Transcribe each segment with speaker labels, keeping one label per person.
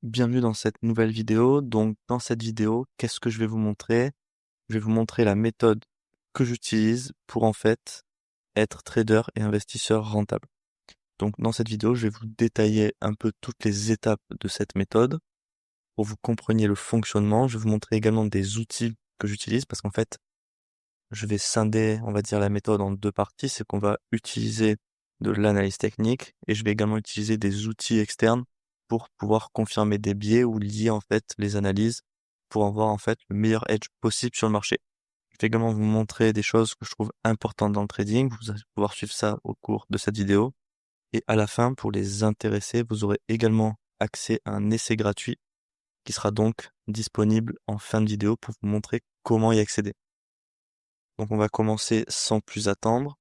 Speaker 1: Bienvenue dans cette nouvelle vidéo. Donc, dans cette vidéo, qu'est-ce que je vais vous montrer? Je vais vous montrer la méthode que j'utilise pour en fait être trader et investisseur rentable. Donc, dans cette vidéo, je vais vous détailler un peu toutes les étapes de cette méthode pour que vous compreniez le fonctionnement. Je vais vous montrer également des outils que j'utilise parce qu'en fait, je vais scinder, on va dire, la méthode en deux parties. C'est qu'on va utiliser de l'analyse technique et je vais également utiliser des outils externes pour pouvoir confirmer des biais ou lier en fait les analyses pour avoir en fait le meilleur edge possible sur le marché. Je vais également vous montrer des choses que je trouve importantes dans le trading. Vous allez pouvoir suivre ça au cours de cette vidéo. Et à la fin, pour les intéressés, vous aurez également accès à un essai gratuit qui sera donc disponible en fin de vidéo pour vous montrer comment y accéder. Donc on va commencer sans plus attendre.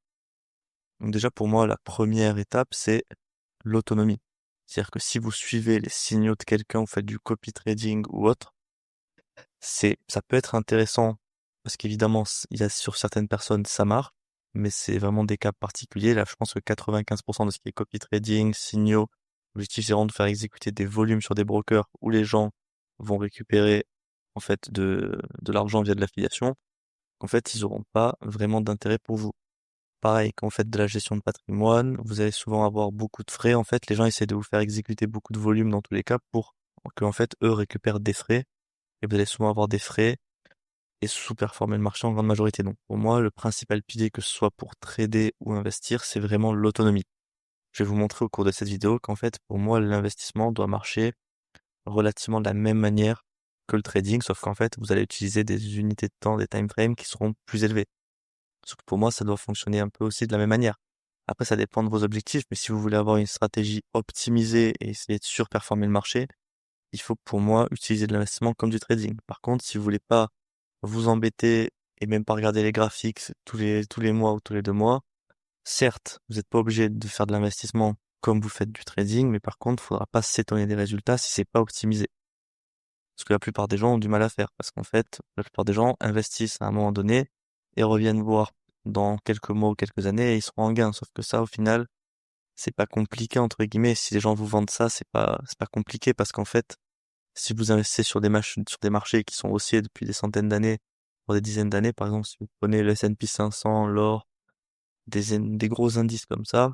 Speaker 1: Donc déjà pour moi, la première étape, c'est l'autonomie. C'est-à-dire que si vous suivez les signaux de quelqu'un, vous faites du copy trading ou autre, ça peut être intéressant parce qu'évidemment, il y a sur certaines personnes, ça marche, mais c'est vraiment des cas particuliers. Là, je pense que 95% de ce qui est copy trading, signaux, l'objectif c'est vraiment de faire exécuter des volumes sur des brokers où les gens vont récupérer en fait de l'argent via de l'affiliation. En fait, ils n'auront pas vraiment d'intérêt pour vous. Pareil, quand vous faites de la gestion de patrimoine, vous allez souvent avoir beaucoup de frais. En fait, les gens essaient de vous faire exécuter beaucoup de volume dans tous les cas pour que, en fait, eux récupèrent des frais. Et vous allez souvent avoir des frais et sous-performer le marché en grande majorité. Donc, pour moi, le principal pilier, que ce soit pour trader ou investir, c'est vraiment l'autonomie. Je vais vous montrer au cours de cette vidéo qu'en fait, pour moi, l'investissement doit marcher relativement de la même manière que le trading, sauf qu'en fait, vous allez utiliser des unités de temps, des time frames qui seront plus élevées. Sauf que pour moi, ça doit fonctionner un peu aussi de la même manière. Après, ça dépend de vos objectifs, mais si vous voulez avoir une stratégie optimisée et essayer de surperformer le marché, il faut pour moi utiliser de l'investissement comme du trading. Par contre, si vous voulez pas vous embêter et même pas regarder les graphiques tous les mois ou tous les 2 mois, certes, vous n'êtes pas obligé de faire de l'investissement comme vous faites du trading, mais par contre, il faudra pas s'étonner des résultats si c'est pas optimisé. Ce que la plupart des gens ont du mal à faire, parce qu'en fait, la plupart des gens investissent à un moment donné et reviennent voir dans quelques mois ou quelques années et ils seront en gain. Sauf que ça, au final, c'est pas compliqué, entre guillemets. Si les gens vous vendent ça, c'est pas compliqué parce qu'en fait, si vous investissez sur des marchés qui sont haussiers depuis des centaines d'années, pour des dizaines d'années, par exemple, si vous prenez le S&P 500, l'or, des gros indices comme ça,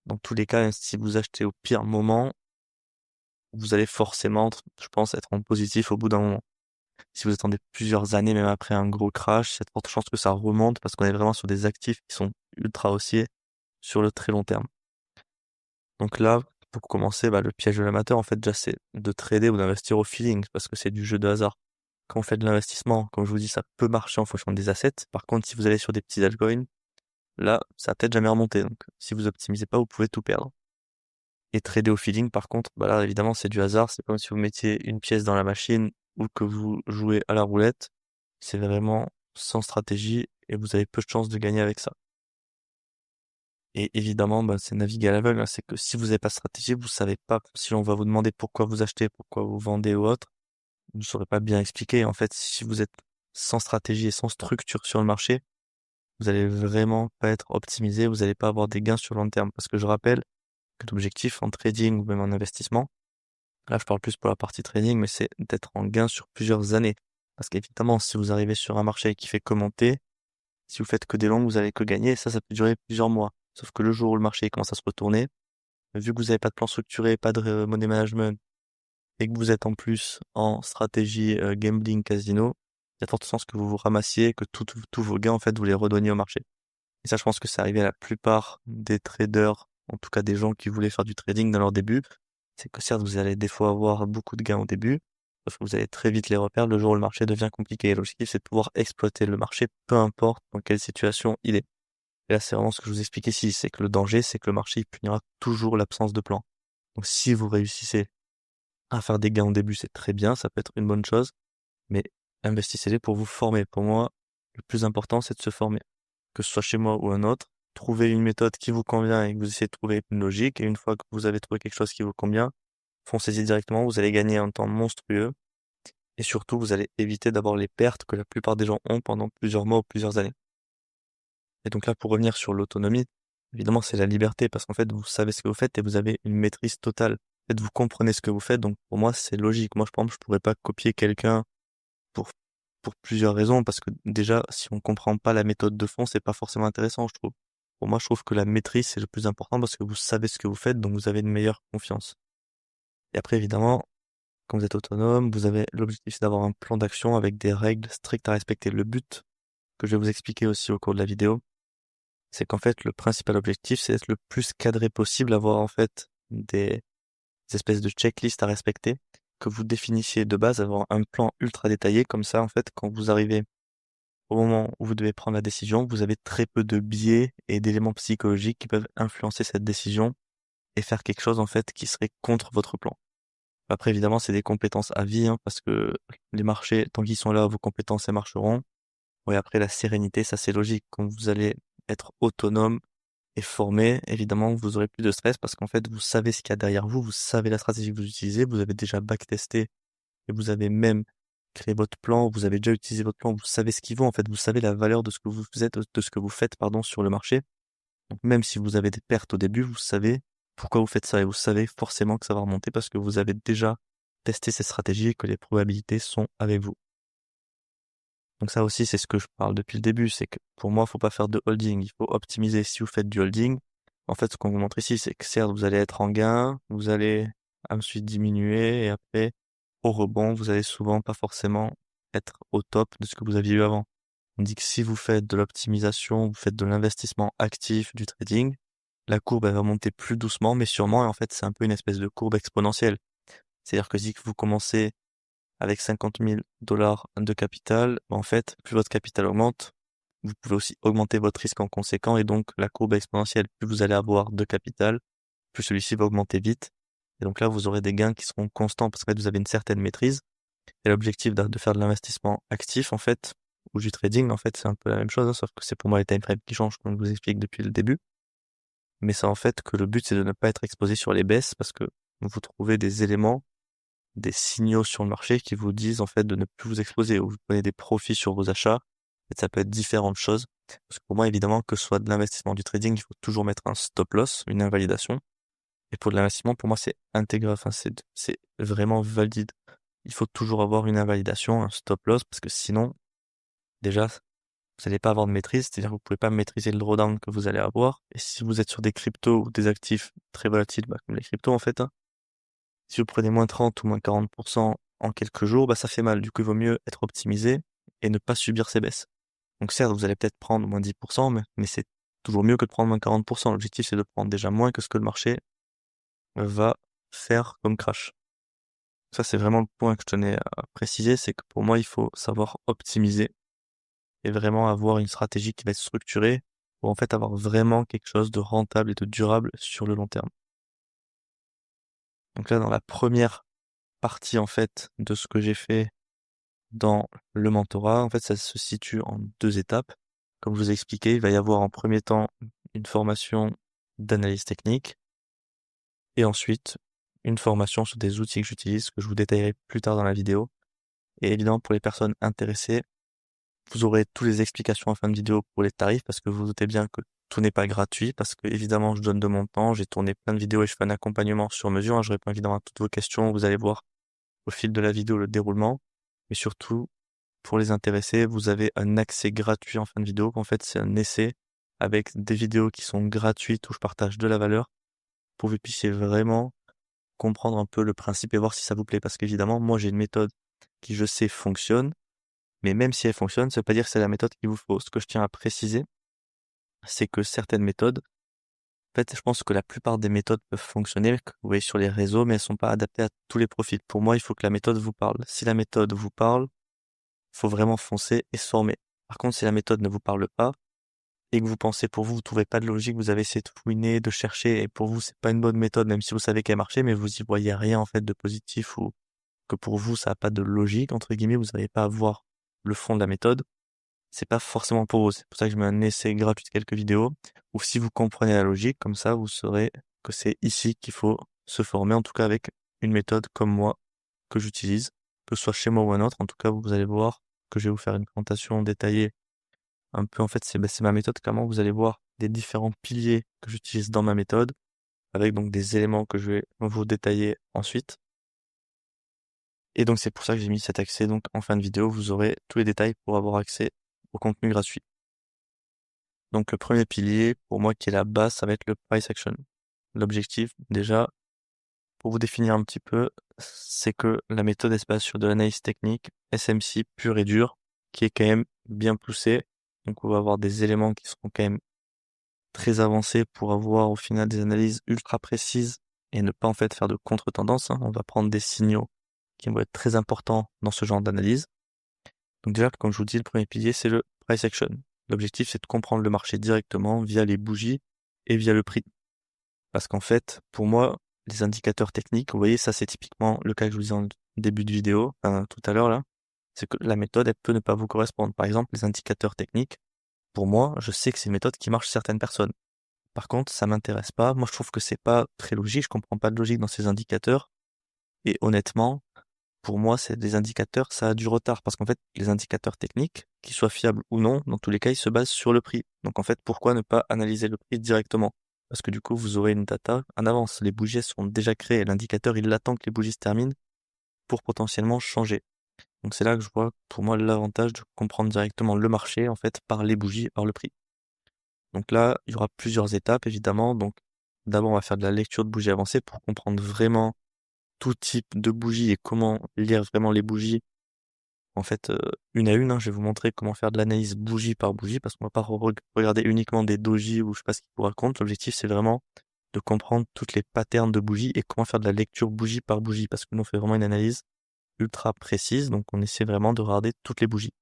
Speaker 1: dans tous les cas, si vous achetez au pire moment, vous allez forcément, je pense, être en positif au bout d'un moment. Si vous attendez plusieurs années, même après un gros crash, il y a de fortes chances que ça remonte parce qu'on est vraiment sur des actifs qui sont ultra haussiers sur le très long terme. Donc là, pour commencer, le piège de l'amateur, en fait, déjà, c'est de trader ou d'investir au feeling parce que c'est du jeu de hasard. Quand on fait de l'investissement, comme je vous dis, ça peut marcher en fonction des assets. Par contre, si vous allez sur des petits altcoins, là, ça va peut-être jamais remonter. Donc, si vous optimisez pas, vous pouvez tout perdre. Et trader au feeling, par contre, là, évidemment, c'est du hasard. C'est comme si vous mettiez une pièce dans la machine ou que vous jouez à la roulette. C'est vraiment sans stratégie et vous avez peu de chances de gagner avec ça. Et évidemment, c'est naviguer à l'aveugle, hein. C'est que si vous n'avez pas de stratégie, vous savez pas, si on va vous demander pourquoi vous achetez, pourquoi vous vendez ou autre, vous ne saurez pas bien expliquer. En fait, si vous êtes sans stratégie et sans structure sur le marché, vous allez vraiment pas être optimisé, vous n'allez pas avoir des gains sur le long terme. Parce que je rappelle que l'objectif en trading ou même en investissement, là je parle plus pour la partie trading, mais c'est d'être en gain sur plusieurs années. Parce qu'évidemment, si vous arrivez sur un marché qui fait commenter, si vous faites que des longues, vous allez que gagner, ça peut durer plusieurs mois. Sauf que le jour où le marché commence à se retourner, vu que vous n'avez pas de plan structuré, pas de money management, et que vous êtes en plus en stratégie gambling casino, il y a de fortes chances que vous vous ramassiez, que tous vos gains, en fait, vous les redonniez au marché. Et ça, je pense que c'est arrivé à la plupart des traders, en tout cas des gens qui voulaient faire du trading dans leur début. C'est que certes, vous allez des fois avoir beaucoup de gains au début, sauf que vous allez très vite les reperdre le jour où le marché devient compliqué. Et l'objectif, c'est de pouvoir exploiter le marché, peu importe dans quelle situation il est. Et là, c'est vraiment ce que je vous explique ici, c'est que le danger, c'est que le marché il punira toujours l'absence de plan. Donc si vous réussissez à faire des gains au début, c'est très bien, ça peut être une bonne chose, mais investissez-les pour vous former. Pour moi, le plus important, c'est de se former. Que ce soit chez moi ou un autre, trouvez une méthode qui vous convient et que vous essayez de trouver une logique, et une fois que vous avez trouvé quelque chose qui vous convient, foncez-y directement, vous allez gagner un temps monstrueux, et surtout, vous allez éviter d'avoir les pertes que la plupart des gens ont pendant plusieurs mois ou plusieurs années. Et donc là, pour revenir sur l'autonomie, évidemment, c'est la liberté, parce qu'en fait, vous savez ce que vous faites et vous avez une maîtrise totale. fait, vous comprenez ce que vous faites, donc pour moi, c'est logique. Moi, je pense que je pourrais pas copier quelqu'un pour, pour plusieurs raisons, parce que déjà, si on comprend pas la méthode de fond, c'est pas forcément intéressant, je trouve. Pour moi, je trouve que la maîtrise, c'est le plus important parce que vous savez ce que vous faites, donc vous avez une meilleure confiance. Et après, évidemment, quand vous êtes autonome, vous avez l'objectif, c'est d'avoir un plan d'action avec des règles strictes à respecter. Le but, que je vais vous expliquer aussi au cours de la vidéo, c'est qu'en fait, le principal objectif, c'est d'être le plus cadré possible, avoir en fait des espèces de checklists à respecter, que vous définissiez de base, avoir un plan ultra détaillé, comme ça, en fait, quand vous arrivez au moment où vous devez prendre la décision, vous avez très peu de biais et d'éléments psychologiques qui peuvent influencer cette décision et faire quelque chose, en fait, qui serait contre votre plan. Après, évidemment, c'est des compétences à vie, hein, parce que les marchés, tant qu'ils sont là, vos compétences, elles marcheront. Oui, après, la sérénité, ça, c'est logique. Quand vous allez être autonome et formé, évidemment, vous aurez plus de stress parce qu'en fait, vous savez ce qu'il y a derrière vous, vous savez la stratégie que vous utilisez, vous avez déjà backtesté et vous avez même créé votre plan, vous avez déjà utilisé votre plan, vous savez ce qui vaut, en fait, vous savez la valeur de ce que vous êtes, de ce que vous faites, pardon, sur le marché. Donc, même si vous avez des pertes au début, vous savez pourquoi vous faites ça et vous savez forcément que ça va remonter parce que vous avez déjà testé ces stratégies et que les probabilités sont avec vous. Donc ça aussi, c'est ce que je parle depuis le début, c'est que pour moi, il faut pas faire de holding, il faut optimiser. Si vous faites du holding, en fait, ce qu'on vous montre ici, c'est que certes, vous allez être en gain, vous allez ensuite diminuer, et après, au rebond, vous allez souvent pas forcément être au top de ce que vous aviez eu avant. On dit que si vous faites de l'optimisation, vous faites de l'investissement actif, du trading, la courbe, elle va monter plus doucement, mais sûrement, et en fait, c'est un peu une espèce de courbe exponentielle. C'est-à-dire que si vous commencez avec 50 000 dollars de capital, en fait, plus votre capital augmente, vous pouvez aussi augmenter votre risque en conséquent et donc la courbe exponentielle. Plus vous allez avoir de capital, plus celui-ci va augmenter vite. Et donc là, vous aurez des gains qui seront constants parce que vous avez une certaine maîtrise. Et l'objectif de faire de l'investissement actif, en fait, ou du trading, en fait, c'est un peu la même chose, hein, sauf que c'est pour moi les time frames qui changent, comme je vous explique depuis le début. Mais c'est en fait que le but, c'est de ne pas être exposé sur les baisses parce que vous trouvez des éléments, des signaux sur le marché qui vous disent en fait de ne plus vous exposer ou vous prenez des profits sur vos achats. Et ça peut être différentes choses. Parce que pour moi, évidemment, que ce soit de l'investissement, du trading, il faut toujours mettre un stop loss, une invalidation. Et pour de l'investissement, pour moi, c'est intégré, enfin, c'est vraiment valide. Il faut toujours avoir une invalidation, un stop loss, parce que sinon, déjà, vous n'allez pas avoir de maîtrise, c'est-à-dire que vous pouvez pas maîtriser le drawdown que vous allez avoir. Et si vous êtes sur des cryptos ou des actifs très volatiles, bah, comme les cryptos, en fait, hein, si vous prenez moins 30 ou moins 40% en quelques jours, bah, ça fait mal. Du coup, il vaut mieux être optimisé et ne pas subir ces baisses. Donc certes, vous allez peut-être prendre moins 10%, mais c'est toujours mieux que de prendre moins 40%. L'objectif, c'est de prendre déjà moins que ce que le marché va faire comme crash. Ça, c'est vraiment le point que je tenais à préciser, c'est que pour moi, il faut savoir optimiser et vraiment avoir une stratégie qui va être structurée pour en fait avoir vraiment quelque chose de rentable et de durable sur le long terme. Donc là, dans la première partie, en fait, de ce que j'ai fait dans le mentorat, en fait, ça se situe en deux étapes. Comme je vous ai expliqué, il va y avoir en premier temps une formation d'analyse technique et ensuite une formation sur des outils que j'utilise, que je vous détaillerai plus tard dans la vidéo. Et évidemment, pour les personnes intéressées, vous aurez toutes les explications en fin de vidéo pour les tarifs parce que vous vous doutez bien que tout n'est pas gratuit parce que évidemment, je donne de mon temps, j'ai tourné plein de vidéos et je fais un accompagnement sur mesure, hein. Je réponds évidemment à toutes vos questions, vous allez voir au fil de la vidéo le déroulement. Mais surtout, pour les intéressés, vous avez un accès gratuit en fin de vidéo. En fait, c'est un essai avec des vidéos qui sont gratuites où je partage de la valeur pour que vous puissiez vraiment comprendre un peu le principe et voir si ça vous plaît. Parce qu'évidemment, moi, j'ai une méthode qui, je sais, fonctionne. Mais même si elle fonctionne, ça veut pas dire que c'est la méthode qu'il vous faut. Ce que je tiens à préciser, c'est que certaines méthodes, en fait, je pense que la plupart des méthodes peuvent fonctionner, que vous voyez sur les réseaux, mais elles sont pas adaptées à tous les profils. Pour moi, il faut que la méthode vous parle. Si la méthode vous parle, faut vraiment foncer et se former. Par contre, si la méthode ne vous parle pas et que vous pensez pour vous, vous trouvez pas de logique, vous avez essayé de fouiner, de chercher et pour vous, c'est pas une bonne méthode, même si vous savez qu'elle marchait, mais vous y voyez rien, en fait, de positif ou que pour vous, ça a pas de logique, entre guillemets, vous n'arrivez pas à voir le fond de la méthode, c'est pas forcément pour vous. C'est pour ça que je mets un essai gratuit de quelques vidéos ou si vous comprenez la logique, comme ça, vous saurez que c'est ici qu'il faut se former, en tout cas avec une méthode comme moi que j'utilise, que ce soit chez moi ou un autre. En tout cas, vous allez voir que je vais vous faire une présentation détaillée. Un peu, en fait, c'est ma méthode. Comment vous allez voir les différents piliers que j'utilise dans ma méthode avec donc des éléments que je vais vous détailler ensuite. Et donc c'est pour ça que j'ai mis cet accès donc en fin de vidéo, vous aurez tous les détails pour avoir accès au contenu gratuit. Donc le premier pilier, pour moi qui est la base, ça va être le price action. L'objectif, déjà, pour vous définir un petit peu, c'est que la méthode elle se base sur de l'analyse technique, SMC pure et dure, qui est quand même bien poussée. Donc on va avoir des éléments qui seront quand même très avancés pour avoir au final des analyses ultra précises et ne pas en fait faire de contre-tendance, hein. On va prendre des signaux qui vont être très importants dans ce genre d'analyse. Donc déjà, comme je vous dis, le premier pilier, c'est le price action. L'objectif, c'est de comprendre le marché directement via les bougies et via le prix. Parce qu'en fait, pour moi, les indicateurs techniques, vous voyez, ça c'est typiquement le cas que je vous disais en début de vidéo, tout à l'heure là, c'est que la méthode, elle peut ne pas vous correspondre. Par exemple, les indicateurs techniques, pour moi, je sais que c'est une méthode qui marche chez certaines personnes. Par contre, ça m'intéresse pas. Moi, je trouve que c'est pas très logique. Je comprends pas de logique dans ces indicateurs. Et honnêtement, pour moi, c'est des indicateurs, ça a du retard. Parce qu'en fait, les indicateurs techniques, qu'ils soient fiables ou non, dans tous les cas, ils se basent sur le prix. Donc en fait, pourquoi ne pas analyser le prix directement? Parce que du coup, vous aurez une data en avance. Les bougies sont déjà créées. L'indicateur, il attend que les bougies se terminent pour potentiellement changer. Donc c'est là que je vois, pour moi, l'avantage de comprendre directement le marché, en fait, par les bougies, par le prix. Donc là, il y aura plusieurs étapes, évidemment. Donc d'abord, on va faire de la lecture de bougies avancées pour comprendre vraiment tout type de bougies et comment lire vraiment les bougies. En fait, une à une, hein, je vais vous montrer comment faire de l'analyse bougie par bougie, parce qu'on va pas regarder uniquement des dojis ou je sais pas ce qu'ils vous racontent. L'objectif, c'est vraiment de comprendre toutes les patterns de bougies et comment faire de la lecture bougie par bougie, parce que nous, on fait vraiment une analyse ultra précise, donc on essaie vraiment de regarder toutes les bougies.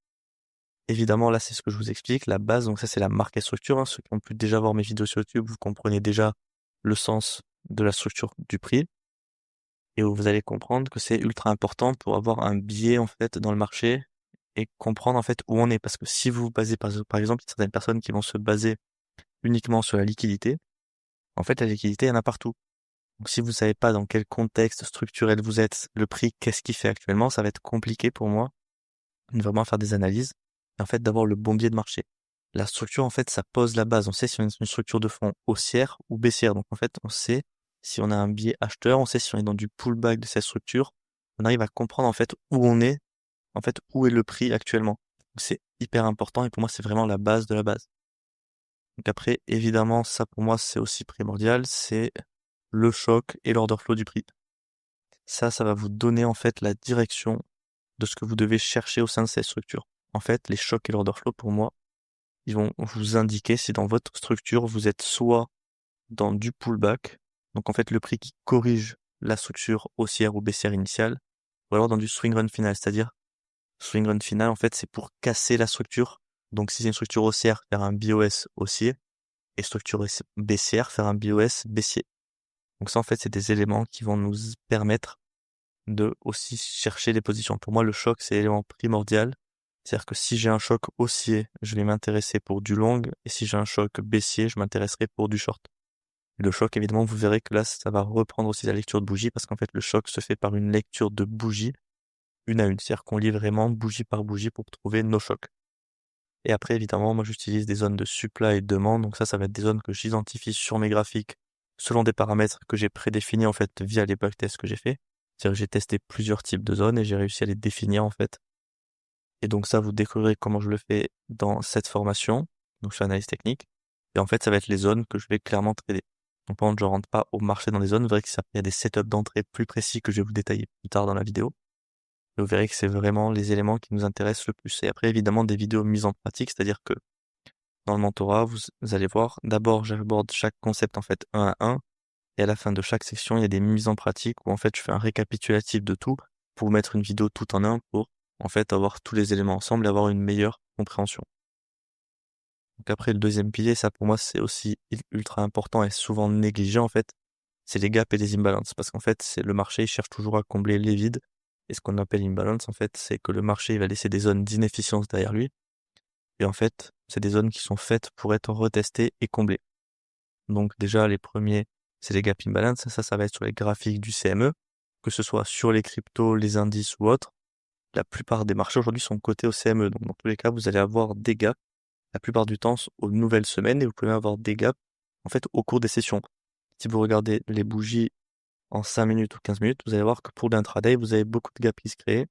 Speaker 1: Évidemment, là, c'est ce que je vous explique, la base, donc ça, c'est la marque et structure, hein. Ceux qui ont pu déjà voir mes vidéos sur YouTube, vous comprenez déjà le sens de la structure du prix. Et vous allez comprendre que c'est ultra important pour avoir un biais, en fait, dans le marché et comprendre, en fait, où on est. Parce que si vous vous basez, par exemple, il y a certaines personnes qui vont se baser uniquement sur la liquidité, en fait, la liquidité, il y en a partout. Donc, si vous savez pas dans quel contexte structurel vous êtes, le prix, qu'est-ce qu'il fait actuellement, ça va être compliqué pour moi de vraiment faire des analyses et en fait d'avoir le bon biais de marché. La structure, en fait, ça pose la base. On sait si on est une structure de fond haussière ou baissière. Donc, en fait, on sait si on a un biais acheteur, on sait si on est dans du pullback de cette structure. On arrive à comprendre, en fait, où on est, en fait, où est le prix actuellement. Donc, c'est hyper important et pour moi, c'est vraiment la base de la base. Donc après, évidemment, ça pour moi, c'est aussi primordial, c'est le choc et l'order flow du prix. Ça va vous donner, en fait, la direction de ce que vous devez chercher au sein de cette structure. En fait, les chocs et l'order flow, pour moi, ils vont vous indiquer si dans votre structure, vous êtes soit dans du pullback, donc en fait le prix qui corrige la structure haussière ou baissière initiale, ou alors dans du swing run final, c'est-à-dire swing run final, en fait, c'est pour casser la structure. Donc si c'est une structure haussière, faire un BOS haussier, et structure baissière, faire un BOS baissier. Donc ça, en fait, c'est des éléments qui vont nous permettre de aussi chercher des positions. Pour moi, le choc, c'est l'élément primordial. C'est-à-dire que si j'ai un choc haussier, je vais m'intéresser pour du long, et si j'ai un choc baissier, je m'intéresserai pour du short. Le choc, évidemment, vous verrez que là, ça va reprendre aussi la lecture de bougie, parce qu'en fait, le choc se fait par une lecture de bougie, une à une. C'est-à-dire qu'on lit vraiment bougie par bougie pour trouver nos chocs. Et après, évidemment, moi, j'utilise des zones de supply et de demande. Donc ça va être des zones que j'identifie sur mes graphiques selon des paramètres que j'ai prédéfinis, en fait, via les backtests que j'ai fait. C'est-à-dire que j'ai testé plusieurs types de zones et j'ai réussi à les définir, en fait. Et donc ça, vous découvrirez comment je le fais dans cette formation, donc sur l'analyse technique. Et en fait, ça va être les zones que je vais clairement trader. Donc par contre, je rentre pas au marché dans les zones. Vous verrez qu'il y a des setups d'entrée plus précis que je vais vous détailler plus tard dans la vidéo. Et vous verrez que c'est vraiment les éléments qui nous intéressent le plus. Et après, évidemment, des vidéos mises en pratique, c'est-à-dire que dans le mentorat, vous allez voir, d'abord, j'aborde chaque concept en fait un à un. Et à la fin de chaque section, il y a des mises en pratique où en fait, je fais un récapitulatif de tout pour vous mettre une vidéo tout en un pour en fait avoir tous les éléments ensemble et avoir une meilleure compréhension. Donc après, le deuxième pilier, ça pour moi, c'est aussi ultra important et souvent négligé en fait. C'est les gaps et les imbalances. Parce qu'en fait, c'est le marché, il cherche toujours à combler les vides. Et ce qu'on appelle imbalance, en fait, c'est que le marché, il va laisser des zones d'inefficience derrière lui. Et en fait, c'est des zones qui sont faites pour être retestées et comblées. Donc déjà, les premiers, c'est les gap imbalance. Ça va être sur les graphiques du CME, que ce soit sur les cryptos, les indices ou autres. La plupart des marchés aujourd'hui sont cotés au CME. Donc dans tous les cas, vous allez avoir des gaps, la plupart du temps, aux nouvelles semaines, et vous pouvez avoir des gaps, en fait, au cours des sessions. Si vous regardez les bougies en 5 minutes ou 15 minutes, vous allez voir que pour l'intraday, vous avez beaucoup de gaps qui se créent.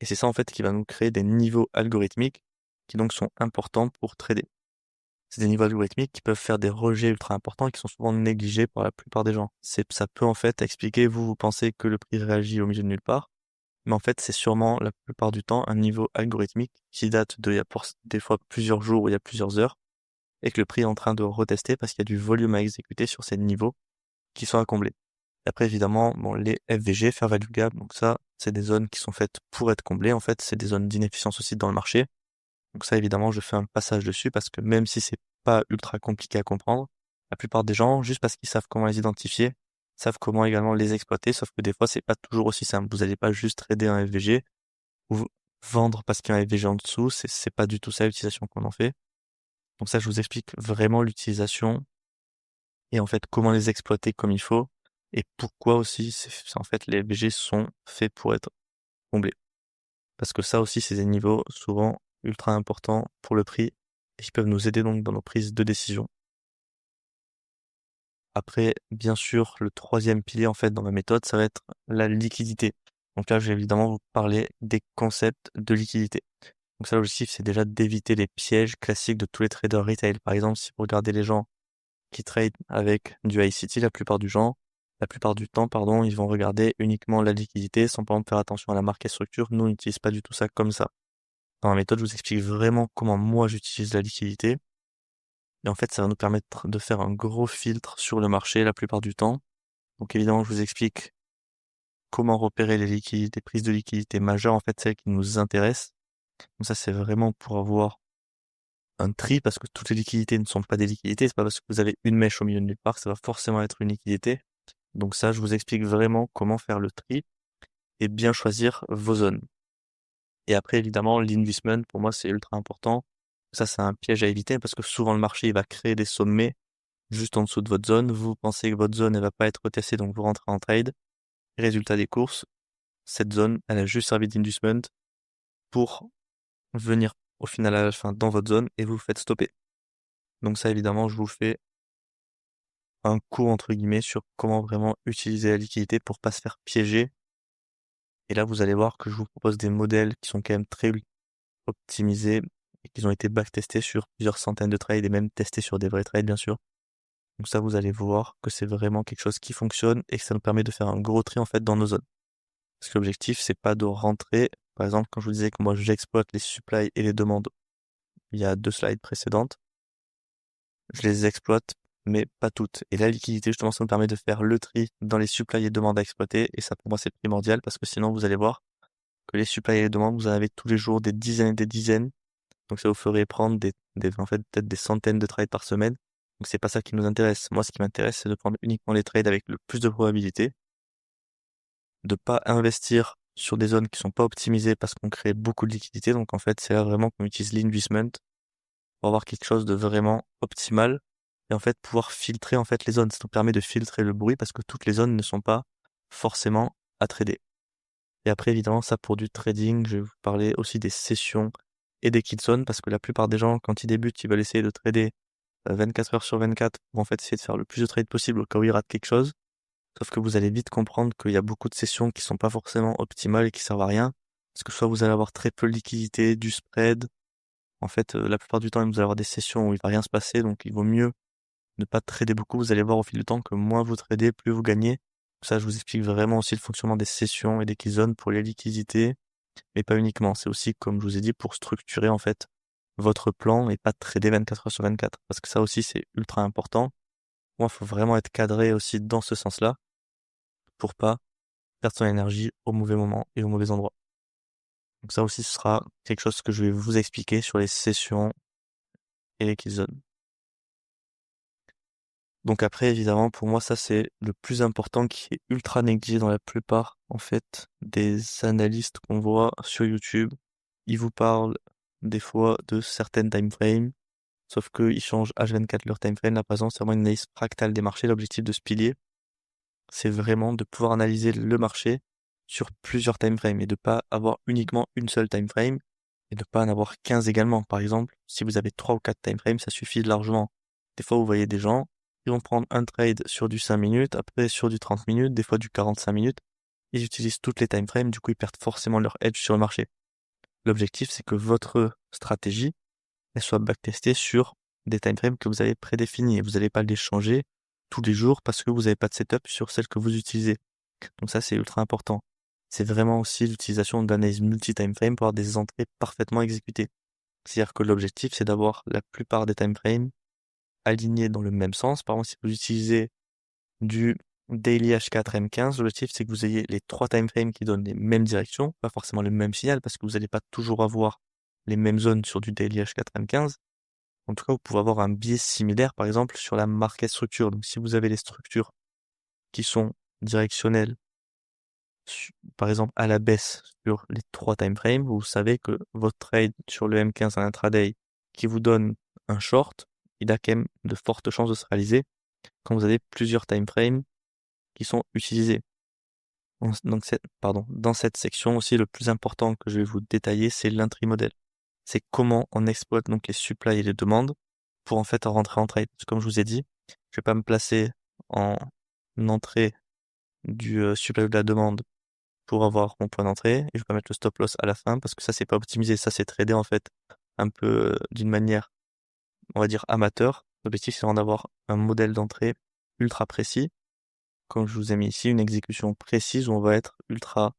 Speaker 1: Et c'est ça, en fait, qui va nous créer des niveaux algorithmiques qui donc sont importants pour trader. C'est des niveaux algorithmiques qui peuvent faire des rejets ultra importants et qui sont souvent négligés par la plupart des gens. Ça peut en fait expliquer, vous pensez que le prix réagit au milieu de nulle part, mais en fait c'est sûrement la plupart du temps un niveau algorithmique qui date de il y a des fois plusieurs jours ou il y a plusieurs heures et que le prix est en train de retester parce qu'il y a du volume à exécuter sur ces niveaux qui sont à combler. Après évidemment, bon, les FVG, Fair Value Gap, donc ça c'est des zones qui sont faites pour être comblées, en fait c'est des zones d'inefficience aussi dans le marché. Donc ça, évidemment, je fais un passage dessus parce que même si c'est pas ultra compliqué à comprendre, la plupart des gens, juste parce qu'ils savent comment les identifier, savent comment également les exploiter, sauf que des fois, c'est pas toujours aussi simple. Vous n'allez pas juste trader un FVG ou vendre parce qu'il y a un FVG en dessous, c'est pas du tout ça l'utilisation qu'on en fait. Donc ça, je vous explique vraiment l'utilisation et en fait comment les exploiter comme il faut et pourquoi aussi, en fait, les FVG sont faits pour être comblés. Parce que ça aussi, c'est des niveaux souvent ultra importants pour le prix et qui peuvent nous aider donc dans nos prises de décision. Après, bien sûr, le troisième pilier en fait dans ma méthode, ça va être la liquidité. Donc là, je vais évidemment vous parler des concepts de liquidité. Donc ça, l'objectif, c'est déjà d'éviter les pièges classiques de tous les traders retail. Par exemple, si vous regardez les gens qui trade avec du ICT, la plupart du temps, pardon, ils vont regarder uniquement la liquidité sans par exemple faire attention à la marque et structure. Nous, on n'utilise pas du tout ça comme ça. Dans la méthode, je vous explique vraiment comment moi j'utilise la liquidité. Et en fait, ça va nous permettre de faire un gros filtre sur le marché la plupart du temps. Donc évidemment, je vous explique comment repérer les liquidités, les prises de liquidité majeures, en fait, celles qui nous intéressent. Donc ça, c'est vraiment pour avoir un tri, parce que toutes les liquidités ne sont pas des liquidités. C'est pas parce que vous avez une mèche au milieu de nulle part que ça va forcément être une liquidité. Donc ça, je vous explique vraiment comment faire le tri et bien choisir vos zones. Et après, évidemment, l'investment, pour moi, c'est ultra important. Ça, c'est un piège à éviter parce que souvent le marché, il va créer des sommets juste en dessous de votre zone. Vous pensez que votre zone, elle va pas être retestée, donc vous rentrez en trade. Résultat des courses, cette zone, elle a juste servi d'investment pour venir au final à la fin dans votre zone et vous faites stopper. Donc ça, évidemment, je vous fais un cours entre guillemets sur comment vraiment utiliser la liquidité pour pas se faire piéger. Et là, vous allez voir que je vous propose des modèles qui sont quand même très optimisés et qui ont été backtestés sur plusieurs centaines de trades et même testés sur des vrais trades, bien sûr. Donc ça, vous allez voir que c'est vraiment quelque chose qui fonctionne et que ça nous permet de faire un gros tri en fait dans nos zones. Parce que l'objectif, c'est pas de rentrer. Par exemple, quand je vous disais que moi j'exploite les supplies et les demandes il y a 2 slides précédentes, je les exploite, mais pas toutes. Et la liquidité, justement, ça nous permet de faire le tri dans les supplies et demandes à exploiter. Et ça, pour moi, c'est primordial parce que sinon, vous allez voir que les supplies et les demandes, vous en avez tous les jours des dizaines et des dizaines. Donc ça vous ferait prendre en fait, peut-être des centaines de trades par semaine. Donc c'est pas ça qui nous intéresse. Moi, ce qui m'intéresse, c'est de prendre uniquement les trades avec le plus de probabilité, de pas investir sur des zones qui sont pas optimisées parce qu'on crée beaucoup de liquidités. Donc en fait, c'est là vraiment qu'on utilise l'investment pour avoir quelque chose de vraiment optimal et en fait pouvoir filtrer en fait les zones. Ça nous permet de filtrer le bruit parce que toutes les zones ne sont pas forcément à trader. Et après, évidemment, ça pour du trading, je vais vous parler aussi des sessions et des kill zones parce que la plupart des gens, quand ils débutent, ils veulent essayer de trader 24 heures sur 24 pour en fait essayer de faire le plus de trades possible au cas où ils ratent quelque chose. Sauf que vous allez vite comprendre qu'il y a beaucoup de sessions qui sont pas forcément optimales et qui servent à rien. Parce que soit vous allez avoir très peu de liquidité, du spread. En fait, la plupart du temps, vous allez avoir des sessions où il va rien se passer, donc il vaut mieux ne pas trader beaucoup. Vous allez voir au fil du temps que moins vous tradez, plus vous gagnez. Ça, je vous explique vraiment aussi le fonctionnement des sessions et des key zones pour les liquidités, mais pas uniquement. C'est aussi, comme je vous ai dit, pour structurer en fait votre plan et pas trader 24 heures sur 24. Parce que ça aussi, c'est ultra important. Moi, il faut vraiment être cadré aussi dans ce sens-là pour pas perdre son énergie au mauvais moment et au mauvais endroit. Donc ça aussi, ce sera quelque chose que je vais vous expliquer sur les sessions et les kill zones. Donc après, évidemment, pour moi, ça, c'est le plus important qui est ultra négligé dans la plupart, en fait, des analystes qu'on voit sur YouTube. Ils vous parlent des fois de certaines time frames, sauf qu'ils changent H24 leur time frame. Là, par exemple, c'est vraiment une analyse fractale des marchés. L'objectif de ce pilier, c'est vraiment de pouvoir analyser le marché sur plusieurs time frames et de pas avoir uniquement une seule time frame et de pas en avoir 15 également. Par exemple, si vous avez 3 ou 4 time frames, ça suffit largement. Des fois, vous voyez des gens, Ils vont prendre un trade sur du 5 minutes, après sur du 30 minutes, des fois du 45 minutes. Ils utilisent toutes les time frames, du coup ils perdent forcément leur edge sur le marché. L'objectif, c'est que votre stratégie, elle soit backtestée sur des time frames que vous avez prédéfinis et vous n'allez pas les changer tous les jours parce que vous n'avez pas de setup sur celle que vous utilisez. Donc ça, c'est ultra important. C'est vraiment aussi l'utilisation d'analyse multi-time frame pour avoir des entrées parfaitement exécutées. C'est-à-dire que l'objectif, c'est d'avoir la plupart des time frames alignés dans le même sens. Par exemple, si vous utilisez du daily H4 M15, l'objectif, c'est que vous ayez les 3 time frames qui donnent les mêmes directions, pas forcément le même signal, parce que vous n'allez pas toujours avoir les mêmes zones sur du daily H4 M15. En tout cas, vous pouvez avoir un biais similaire, par exemple, sur la market structure. Donc, si vous avez les structures qui sont directionnelles, par exemple, à la baisse sur les 3 time frames, vous savez que votre trade sur le M15 en intraday qui vous donne un short, il a quand même de fortes chances de se réaliser quand vous avez plusieurs time frames qui sont utilisés. Donc, dans cette section aussi, le plus important que je vais vous détailler, c'est l'entry model. C'est comment on exploite donc les supply et les demandes pour en fait rentrer en trade. Comme je vous ai dit, je vais pas me placer en entrée du supply ou de la demande pour avoir mon point d'entrée et je vais pas mettre le stop loss à la fin parce que ça c'est pas optimisé, ça c'est tradé en fait un peu d'une manière on va dire amateur. L'objectif c'est d'avoir un modèle d'entrée ultra précis. Comme je vous ai mis ici, une exécution précise où on va être ultra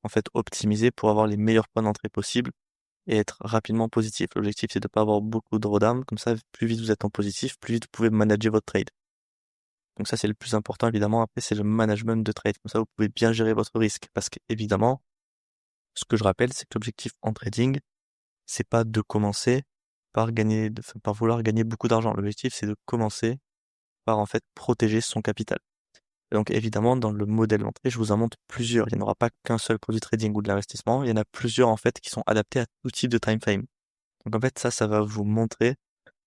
Speaker 1: en fait optimisé pour avoir les meilleurs points d'entrée possibles et être rapidement positif. L'objectif c'est de pas avoir beaucoup de drawdown, comme ça plus vite vous êtes en positif, plus vite vous pouvez manager votre trade. Donc ça c'est le plus important évidemment. Après c'est le management de trade, comme ça vous pouvez bien gérer votre risque parce qu'évidemment ce que je rappelle c'est que l'objectif en trading c'est pas de commencer par par vouloir gagner beaucoup d'argent. L'objectif c'est de commencer par en fait protéger son capital. Et donc évidemment dans le modèle d'entrée je vous en montre plusieurs. Il n'y en aura pas qu'un seul pour du trading ou de l'investissement. Il y en a plusieurs en fait qui sont adaptés à tout type de time frame. Donc en fait ça va vous montrer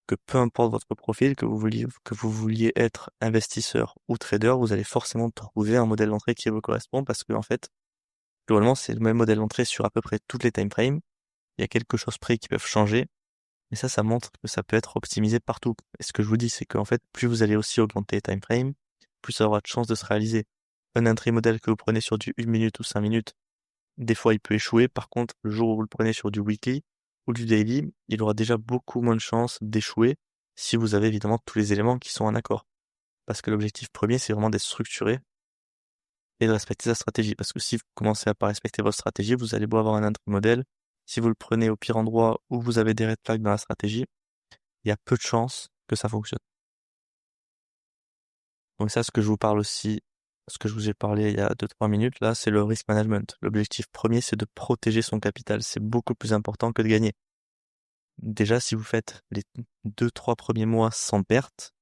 Speaker 1: que peu importe votre profil, que vous vouliez être investisseur ou trader, vous allez forcément trouver un modèle d'entrée qui vous correspond parce que en fait, globalement, c'est le même modèle d'entrée sur à peu près toutes les time frames. Il y a quelque chose près qui peuvent changer, mais ça montre que ça peut être optimisé partout. Et ce que je vous dis, c'est qu'en fait, plus vous allez aussi augmenter les time frames, plus ça aura de chances de se réaliser. Un entry modèle que vous prenez sur du 1 minute ou 5 minutes, des fois il peut échouer. Par contre, le jour où vous le prenez sur du weekly ou du daily, il aura déjà beaucoup moins de chances d'échouer si vous avez évidemment tous les éléments qui sont en accord. Parce que l'objectif premier, c'est vraiment d'être structuré et de respecter sa stratégie. Parce que si vous commencez à pas respecter votre stratégie, vous allez beau avoir un entry modèle. Si vous le prenez au pire endroit où vous avez des red flags dans la stratégie, il y a peu de chances que ça fonctionne. Donc ça, ce que je vous parle aussi, ce que je vous ai parlé il y a 2-3 minutes, là, c'est le risk management. L'objectif premier, c'est de protéger son capital. C'est beaucoup plus important que de gagner. Déjà, si vous faites les 2-3 premiers mois sans perte,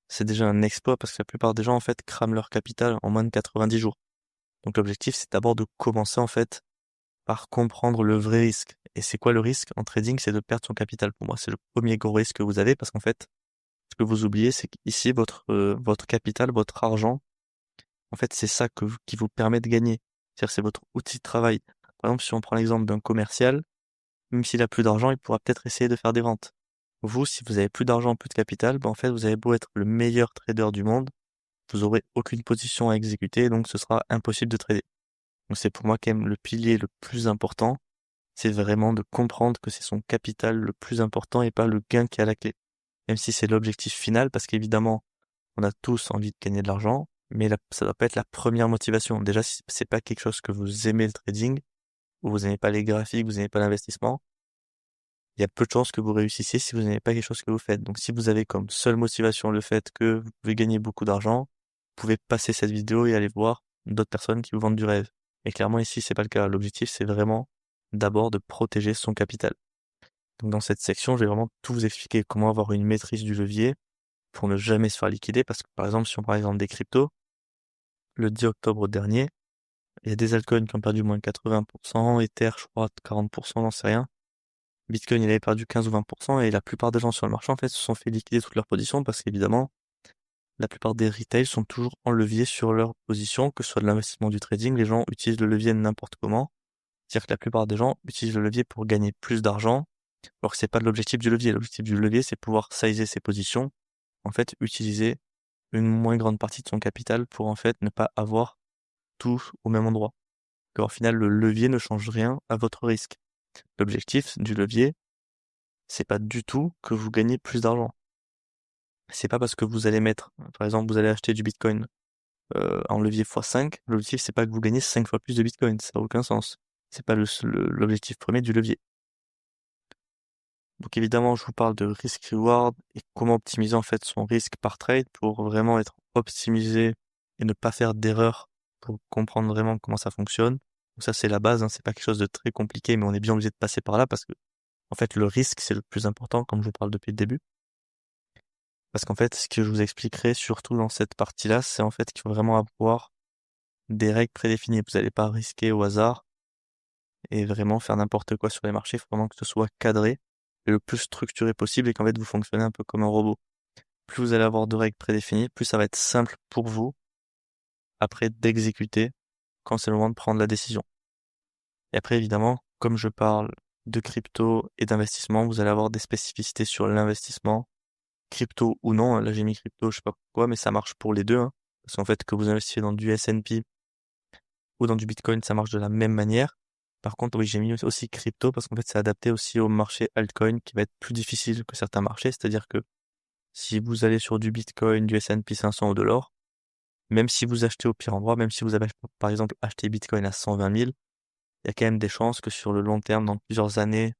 Speaker 1: c'est déjà un exploit parce que la plupart des gens, en fait, crament leur capital en moins de 90 jours. Donc l'objectif, c'est d'abord de commencer, en fait, par comprendre le vrai risque. Et c'est quoi le risque en trading? C'est de perdre son capital. Pour moi, c'est le premier gros risque que vous avez parce qu'en fait, ce que vous oubliez, c'est qu'ici, votre capital, votre argent, en fait, c'est ça qui vous permet de gagner. C'est-à-dire, c'est votre outil de travail. Par exemple, si on prend l'exemple d'un commercial, même s'il a plus d'argent, il pourra peut-être essayer de faire des ventes. Vous, si vous avez plus d'argent, plus de capital, ben en fait, vous avez beau être le meilleur trader du monde, vous aurez aucune position à exécuter, donc ce sera impossible de trader. Donc c'est pour moi quand même le pilier le plus important, c'est vraiment de comprendre que c'est son capital le plus important et pas le gain qui est à la clé. Même si c'est l'objectif final, parce qu'évidemment, on a tous envie de gagner de l'argent, mais ça doit pas être la première motivation. Déjà, si c'est pas quelque chose que vous aimez le trading, ou vous aimez pas les graphiques, vous aimez pas l'investissement, il y a peu de chances que vous réussissiez si vous n'avez pas quelque chose que vous faites. Donc si vous avez comme seule motivation le fait que vous pouvez gagner beaucoup d'argent, vous pouvez passer cette vidéo et aller voir d'autres personnes qui vous vendent du rêve. Et clairement ici, c'est pas le cas. L'objectif, c'est vraiment d'abord de protéger son capital. Donc dans cette section, je vais vraiment tout vous expliquer comment avoir une maîtrise du levier pour ne jamais se faire liquider. Parce que par exemple, si on prend l'exemple des cryptos, le 10 octobre dernier, il y a des altcoins qui ont perdu moins de 80%, Ether, je crois, 40%, j'en sais rien. Bitcoin, il avait perdu 15 ou 20% et la plupart des gens sur le marché, en fait, se sont fait liquider toutes leurs positions parce qu'évidemment, la plupart des retails sont toujours en levier sur leur position, que ce soit de l'investissement du trading, les gens utilisent le levier n'importe comment. C'est-à-dire que la plupart des gens utilisent le levier pour gagner plus d'argent, alors que c'est pas l'objectif du levier. L'objectif du levier, c'est pouvoir sizer ses positions, en fait, utiliser une moins grande partie de son capital pour en fait ne pas avoir tout au même endroit. Au final, le levier ne change rien à votre risque. L'objectif du levier, c'est pas du tout que vous gagnez plus d'argent. C'est pas parce que vous allez mettre, par exemple, vous allez acheter du Bitcoin en levier x5, l'objectif c'est pas que vous gagnez 5 fois plus de Bitcoin, ça n'a aucun sens. C'est pas l'objectif premier du levier. Donc évidemment, je vous parle de risk-reward et comment optimiser en fait son risque par trade pour vraiment être optimisé et ne pas faire d'erreur pour comprendre vraiment comment ça fonctionne. Donc ça c'est la base, hein, c'est pas quelque chose de très compliqué, mais on est bien obligé de passer par là parce que en fait le risque c'est le plus important, comme je vous parle depuis le début. Parce qu'en fait, ce que je vous expliquerai surtout dans cette partie-là, c'est en fait qu'il faut vraiment avoir des règles prédéfinies. Vous n'allez pas risquer au hasard et vraiment faire n'importe quoi sur les marchés. Il faut vraiment que ce soit cadré et le plus structuré possible et qu'en fait vous fonctionnez un peu comme un robot. Plus vous allez avoir de règles prédéfinies, plus ça va être simple pour vous après d'exécuter quand c'est le moment de prendre la décision. Et après, évidemment, comme je parle de crypto et d'investissement, vous allez avoir des spécificités sur l'investissement, crypto ou non. Là, j'ai mis crypto, je sais pas pourquoi, mais ça marche pour les deux, hein. Parce qu'en fait, que vous investissez dans du S&P ou dans du Bitcoin, ça marche de la même manière. Par contre, oui, j'ai mis aussi crypto parce qu'en fait, c'est adapté aussi au marché altcoin qui va être plus difficile que certains marchés. C'est-à-dire que si vous allez sur du Bitcoin, du S&P 500 ou de l'or, même si vous achetez au pire endroit, même si vous avez par exemple acheté Bitcoin à 120 000, il y a quand même des chances que sur le long terme, dans plusieurs années,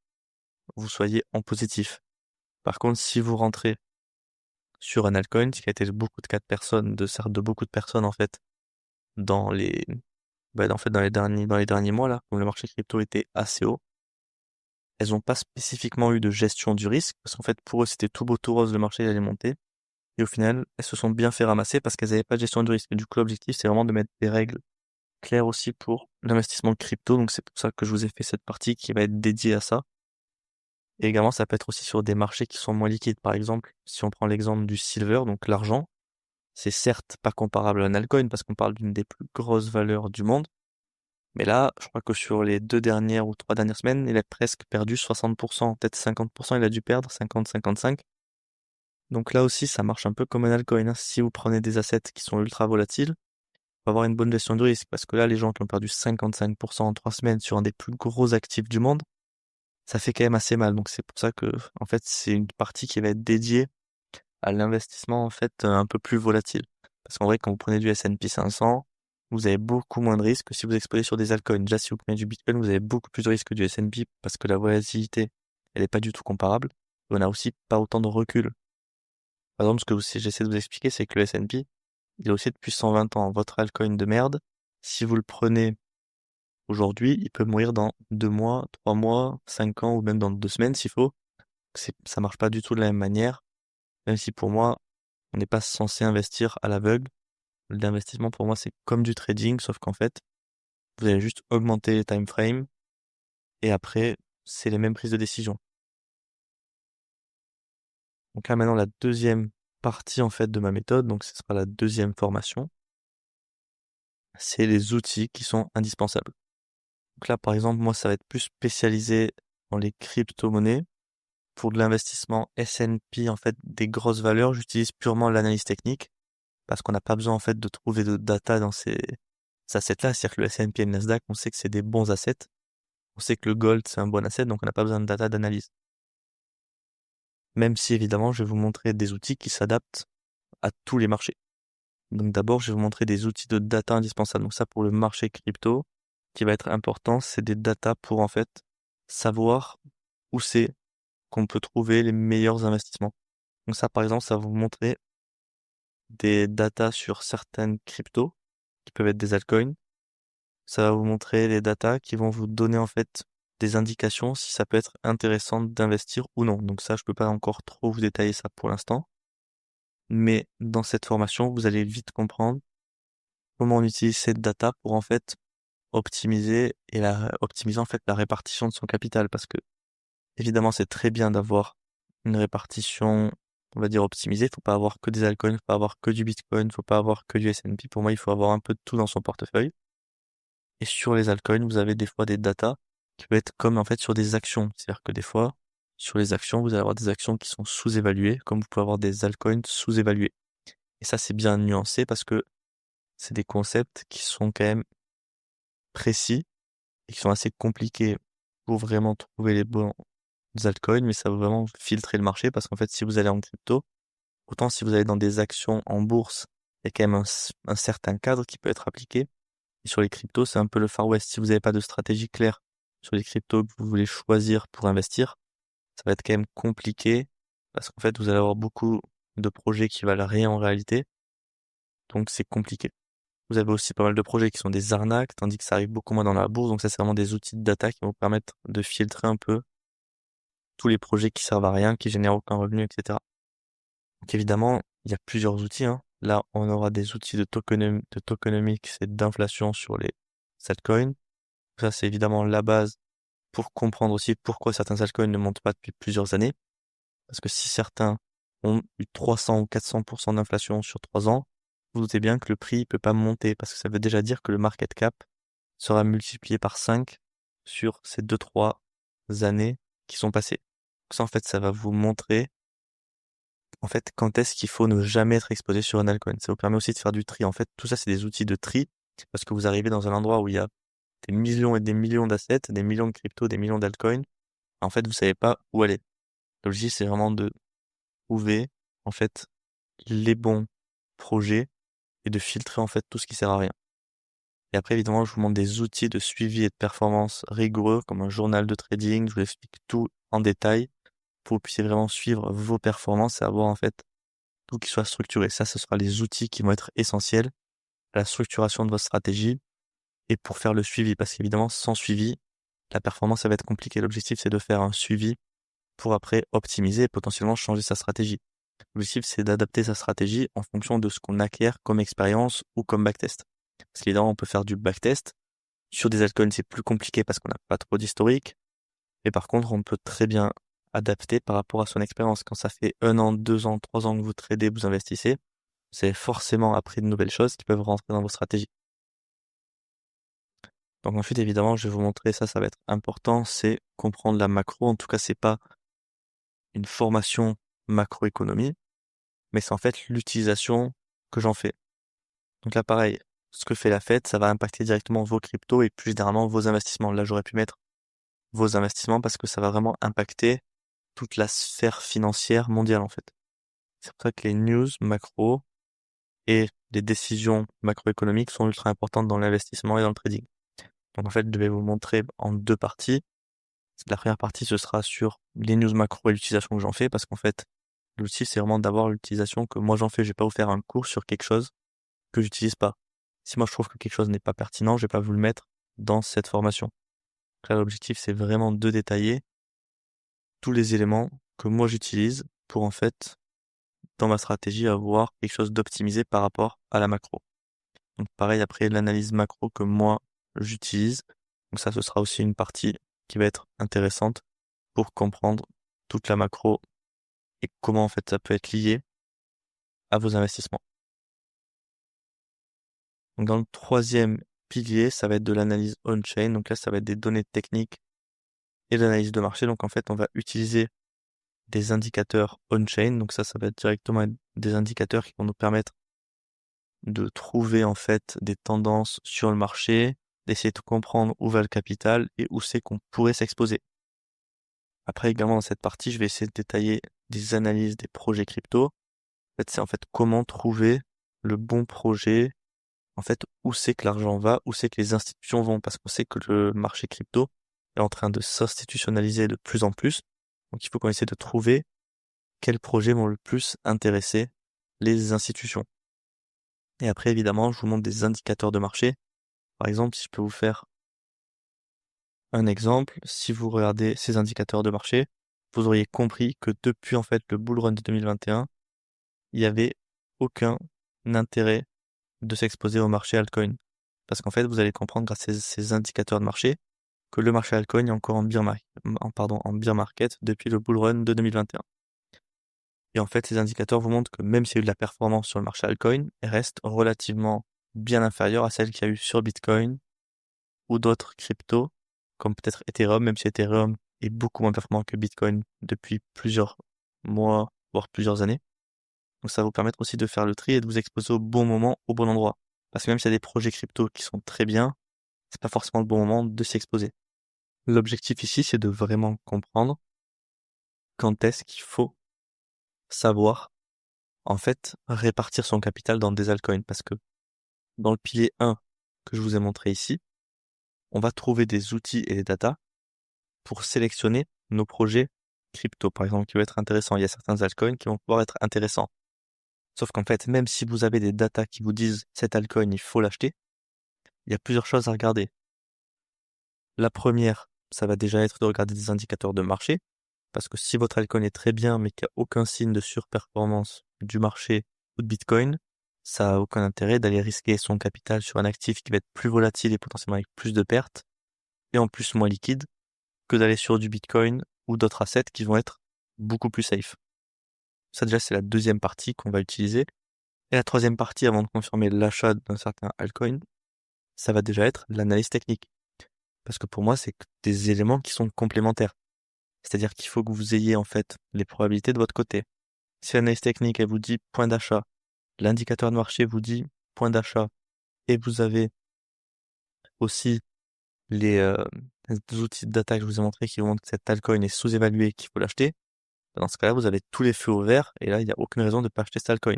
Speaker 1: vous soyez en positif. Par contre, si vous rentrez sur un altcoin, ce qui a été beaucoup de cas de personnes, de beaucoup de personnes en fait, dans les, en fait, dans les derniers mois là, où le marché crypto était assez haut, elles n'ont pas spécifiquement eu de gestion du risque, parce qu'en fait, pour eux, c'était tout beau, tout rose, le marché allait monter. Et au final, elles se sont bien fait ramasser parce qu'elles n'avaient pas de gestion du risque. Et du coup, l'objectif, c'est vraiment de mettre des règles claires aussi pour l'investissement crypto. Donc, c'est pour ça que je vous ai fait cette partie qui va être dédiée à ça. Et également, ça peut être aussi sur des marchés qui sont moins liquides. Par exemple, si on prend l'exemple du silver, donc l'argent, c'est certes pas comparable à un altcoin parce qu'on parle d'une des plus grosses valeurs du monde. Mais là, je crois que sur les 2 dernières ou 3 dernières semaines, il a presque perdu 60%, peut-être 50%, il a dû perdre 50-55. Donc là aussi, ça marche un peu comme un altcoin, hein. Si vous prenez des assets qui sont ultra volatiles, faut avoir une bonne gestion du risque. Parce que là, les gens qui ont perdu 55% en 3 semaines sur un des plus gros actifs du monde, ça fait quand même assez mal. Donc c'est pour ça que, en fait, c'est une partie qui va être dédiée à l'investissement, en fait, un peu plus volatile. Parce qu'en vrai, quand vous prenez du S&P 500, vous avez beaucoup moins de risques que si vous exposez sur des altcoins. Déjà, si vous prenez du Bitcoin, vous avez beaucoup plus de risques que du S&P parce que la volatilité, elle est pas du tout comparable. Et on a aussi pas autant de recul. Par exemple, j'essaie de vous expliquer, c'est que le S&P, il est aussi depuis 120 ans. Votre altcoin de merde, si vous le prenez aujourd'hui, il peut mourir dans 2 mois, 3 mois, 5 ans ou même dans 2 semaines s'il faut. Ça marche pas du tout de la même manière. Même si pour moi, on n'est pas censé investir à l'aveugle. L'investissement pour moi, c'est comme du trading, sauf qu'en fait, vous allez juste augmenter les time frames et après, c'est les mêmes prises de décision. Donc là, maintenant, la deuxième partie en fait de ma méthode, donc ce sera la deuxième formation, c'est les outils qui sont indispensables. Donc là, par exemple, moi, ça va être plus spécialisé dans les crypto-monnaies. Pour de l'investissement S&P, en fait, des grosses valeurs, j'utilise purement l'analyse technique parce qu'on n'a pas besoin en fait de trouver de data dans ces assets-là. C'est-à-dire que le S&P et le Nasdaq, on sait que c'est des bons assets. On sait que le gold, c'est un bon asset, donc on n'a pas besoin de data d'analyse. Même si évidemment, je vais vous montrer des outils qui s'adaptent à tous les marchés. Donc d'abord, je vais vous montrer des outils de data indispensables. Donc ça, pour le marché crypto, qui va être important, c'est des data pour en fait savoir où c'est qu'on peut trouver les meilleurs investissements. Donc ça, par exemple, ça va vous montrer des datas sur certaines cryptos, qui peuvent être des altcoins. Ça va vous montrer les datas qui vont vous donner en fait des indications si ça peut être intéressant d'investir ou non. Donc ça, je peux pas encore trop vous détailler ça pour l'instant. Mais dans cette formation, vous allez vite comprendre comment on utilise cette data pour en fait optimiser optimiser en fait la répartition de son capital. Parce que évidemment, c'est très bien d'avoir une répartition, on va dire optimisée. Faut pas avoir que des altcoins, faut pas avoir que du Bitcoin, faut pas avoir que du S&P. Pour moi, il faut avoir un peu de tout dans son portefeuille. Et sur les altcoins, vous avez des fois des datas qui peuvent être comme en fait sur des actions. C'est-à-dire que des fois, sur les actions, vous allez avoir des actions qui sont sous-évaluées, comme vous pouvez avoir des altcoins sous-évalués. Et ça, c'est bien nuancé parce que c'est des concepts qui sont quand même précis et qui sont assez compliqués pour vraiment trouver les bons altcoins, mais ça va vraiment filtrer le marché parce qu'en fait, si vous allez en crypto, autant si vous allez dans des actions en bourse, il y a quand même un certain cadre qui peut être appliqué. Et sur les cryptos, c'est un peu le Far West. Si vous n'avez pas de stratégie claire sur les cryptos que vous voulez choisir pour investir, ça va être quand même compliqué parce qu'en fait, vous allez avoir beaucoup de projets qui valent rien en réalité. Donc, c'est compliqué. Vous avez aussi pas mal de projets qui sont des arnaques, tandis que ça arrive beaucoup moins dans la bourse. Donc ça, c'est vraiment des outils de data qui vont vous permettre de filtrer un peu tous les projets qui servent à rien, qui génèrent aucun revenu, etc. Donc évidemment, il y a plusieurs outils, hein. Là, on aura des outils de tokenomics et d'inflation sur les altcoins. Ça, c'est évidemment la base pour comprendre aussi pourquoi certains altcoins ne montent pas depuis plusieurs années. Parce que si certains ont eu 300 ou 400% d'inflation sur 3 ans, vous doutez bien que le prix peut pas monter parce que ça veut déjà dire que le market cap sera multiplié par 5 sur ces 2-3 années qui sont passées. Donc ça, en fait, ça va vous montrer, en fait, quand est-ce qu'il faut ne jamais être exposé sur un altcoin. Ça vous permet aussi de faire du tri. En fait, tout ça, c'est des outils de tri parce que vous arrivez dans un endroit où il y a des millions et des millions d'assets, des millions de cryptos, des millions d'altcoins. En fait, vous savez pas où aller. L'objectif, c'est vraiment de trouver, en fait, les bons projets et de filtrer, en fait, tout ce qui sert à rien. Et après, évidemment, je vous montre des outils de suivi et de performance rigoureux, comme un journal de trading. Je vous explique tout en détail pour que vous puissiez vraiment suivre vos performances et avoir, en fait, tout qui soit structuré. Ça, ce sera les outils qui vont être essentiels à la structuration de votre stratégie et pour faire le suivi. Parce qu'évidemment, sans suivi, la performance, ça va être compliqué. L'objectif, c'est de faire un suivi pour après optimiser et potentiellement changer sa stratégie. L'objectif, c'est d'adapter sa stratégie en fonction de ce qu'on acquiert comme expérience ou comme backtest. Parce qu'évidemment, on peut faire du backtest. Sur des altcoins, c'est plus compliqué parce qu'on n'a pas trop d'historique. Mais par contre, on peut très bien adapter par rapport à son expérience. Quand ça fait 1 an, 2 ans, 3 ans que vous tradez, vous investissez, vous avez forcément appris de nouvelles choses qui peuvent rentrer dans vos stratégies. Donc ensuite, évidemment, je vais vous montrer ça, ça va être important, c'est comprendre la macro. En tout cas, c'est pas une formation macroéconomie, mais c'est en fait l'utilisation que j'en fais. Donc là, pareil, ce que fait la Fed, ça va impacter directement vos cryptos et plus généralement vos investissements. Là, j'aurais pu mettre vos investissements parce que ça va vraiment impacter toute la sphère financière mondiale, en fait. C'est pour ça que les news macro et les décisions macroéconomiques sont ultra importantes dans l'investissement et dans le trading. Donc en fait, je vais vous montrer en 2 parties. La première partie, ce sera sur les news macro et l'utilisation que j'en fais parce qu'en fait, l'outil, c'est vraiment d'avoir l'utilisation que moi j'en fais. Je vais pas vous faire un cours sur quelque chose que j'utilise pas. Si moi je trouve que quelque chose n'est pas pertinent, je vais pas vous le mettre dans cette formation. Donc là, l'objectif, c'est vraiment de détailler tous les éléments que moi j'utilise pour en fait, dans ma stratégie, avoir quelque chose d'optimisé par rapport à la macro. Donc pareil, après l'analyse macro que moi j'utilise. Donc ça, ce sera aussi une partie qui va être intéressante pour comprendre toute la macro et comment en fait ça peut être lié à vos investissements. Donc dans le troisième pilier, ça va être de l'analyse on-chain. Donc là, ça va être des données techniques et de l'analyse de marché. Donc en fait, on va utiliser des indicateurs on-chain. Donc ça va être directement des indicateurs qui vont nous permettre de trouver en fait des tendances sur le marché, d'essayer de comprendre où va le capital et où c'est qu'on pourrait s'exposer. Après, également dans cette partie, je vais essayer de détailler des analyses des projets crypto. En fait, c'est en fait comment trouver le bon projet, en fait, où c'est que l'argent va, où c'est que les institutions vont, parce qu'on sait que le marché crypto est en train de s'institutionnaliser de plus en plus. Donc, il faut qu'on essaie de trouver quels projets vont le plus intéresser les institutions. Et après, évidemment, je vous montre des indicateurs de marché. Par exemple, si je peux vous faire un exemple, si vous regardez ces indicateurs de marché, vous auriez compris que depuis, en fait, le bull run de 2021, il n'y avait aucun intérêt de s'exposer au marché altcoin. Parce qu'en fait, vous allez comprendre grâce à ces indicateurs de marché que le marché altcoin est encore en bear market depuis le bull run de 2021. Et en fait, ces indicateurs vous montrent que même s'il y a eu de la performance sur le marché altcoin, elle reste relativement bien inférieure à celle qu'il y a eu sur Bitcoin ou d'autres cryptos, comme peut-être Ethereum, même si Ethereum est beaucoup moins performant que Bitcoin depuis plusieurs mois, voire plusieurs années. Donc ça va vous permettre aussi de faire le tri et de vous exposer au bon moment, au bon endroit. Parce que même s'il y a des projets crypto qui sont très bien, c'est pas forcément le bon moment de s'y exposer. L'objectif ici, c'est de vraiment comprendre quand est-ce qu'il faut savoir, en fait, répartir son capital dans des altcoins. Parce que dans le pilier 1 que je vous ai montré ici, on va trouver des outils et des datas pour sélectionner nos projets crypto, par exemple, qui vont être intéressants. Il y a certains altcoins qui vont pouvoir être intéressants. Sauf qu'en fait, même si vous avez des datas qui vous disent cet altcoin, il faut l'acheter, il y a plusieurs choses à regarder. La première, ça va déjà être de regarder des indicateurs de marché, parce que si votre altcoin est très bien, mais qu'il n'y a aucun signe de surperformance du marché ou de Bitcoin, ça n'a aucun intérêt d'aller risquer son capital sur un actif qui va être plus volatile et potentiellement avec plus de pertes, et en plus moins liquide, que d'aller sur du Bitcoin ou d'autres assets qui vont être beaucoup plus safe. Ça déjà, c'est la deuxième partie qu'on va utiliser. Et la troisième partie, avant de confirmer l'achat d'un certain altcoin, ça va déjà être l'analyse technique. Parce que pour moi, c'est des éléments qui sont complémentaires. C'est-à-dire qu'il faut que vous ayez en fait les probabilités de votre côté. Si l'analyse technique, elle vous dit point d'achat, l'indicateur de marché vous dit point d'achat, et vous avez aussi les outils de data que je vous ai montré qui vous montrent que cet altcoin est sous-évalué et qu'il faut l'acheter, dans ce cas-là, vous avez tous les feux au vert, et là, il n'y a aucune raison de ne pas acheter cet altcoin.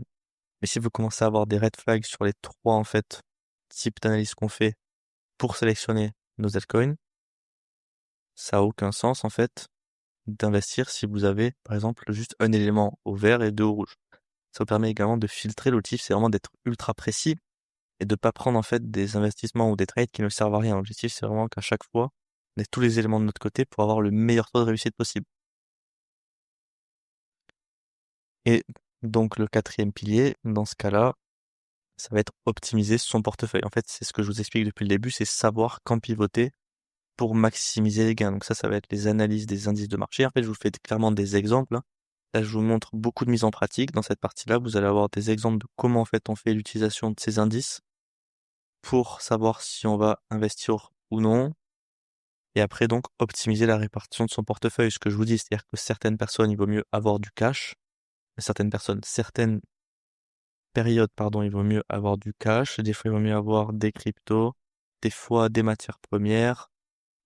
Speaker 1: Mais si vous commencez à avoir des red flags sur les trois, en fait, types d'analyse qu'on fait pour sélectionner nos altcoins, ça n'a aucun sens, en fait, d'investir si vous avez, par exemple, juste un élément au vert et deux au rouge. Ça vous permet également de filtrer. L'objectif, c'est vraiment d'être ultra précis et de pas prendre, en fait, des investissements ou des trades qui ne servent à rien. L'objectif, c'est vraiment qu'à chaque fois, on ait tous les éléments de notre côté pour avoir le meilleur taux de réussite possible. Et donc, le quatrième pilier, dans ce cas-là, ça va être optimiser son portefeuille. En fait, c'est ce que je vous explique depuis le début, c'est savoir quand pivoter pour maximiser les gains. Donc ça va être les analyses des indices de marché. En fait, je vous fais clairement des exemples, hein. Là, je vous montre beaucoup de mise en pratique. Dans cette partie-là, vous allez avoir des exemples de comment en fait on fait l'utilisation de ces indices pour savoir si on va investir ou non. Et après, donc, optimiser la répartition de son portefeuille. Ce que je vous dis, c'est-à-dire que certaines personnes, il vaut mieux avoir du cash. Certaines périodes, pardon, il vaut mieux avoir du cash. Des fois, il vaut mieux avoir des cryptos. Des fois, des matières premières,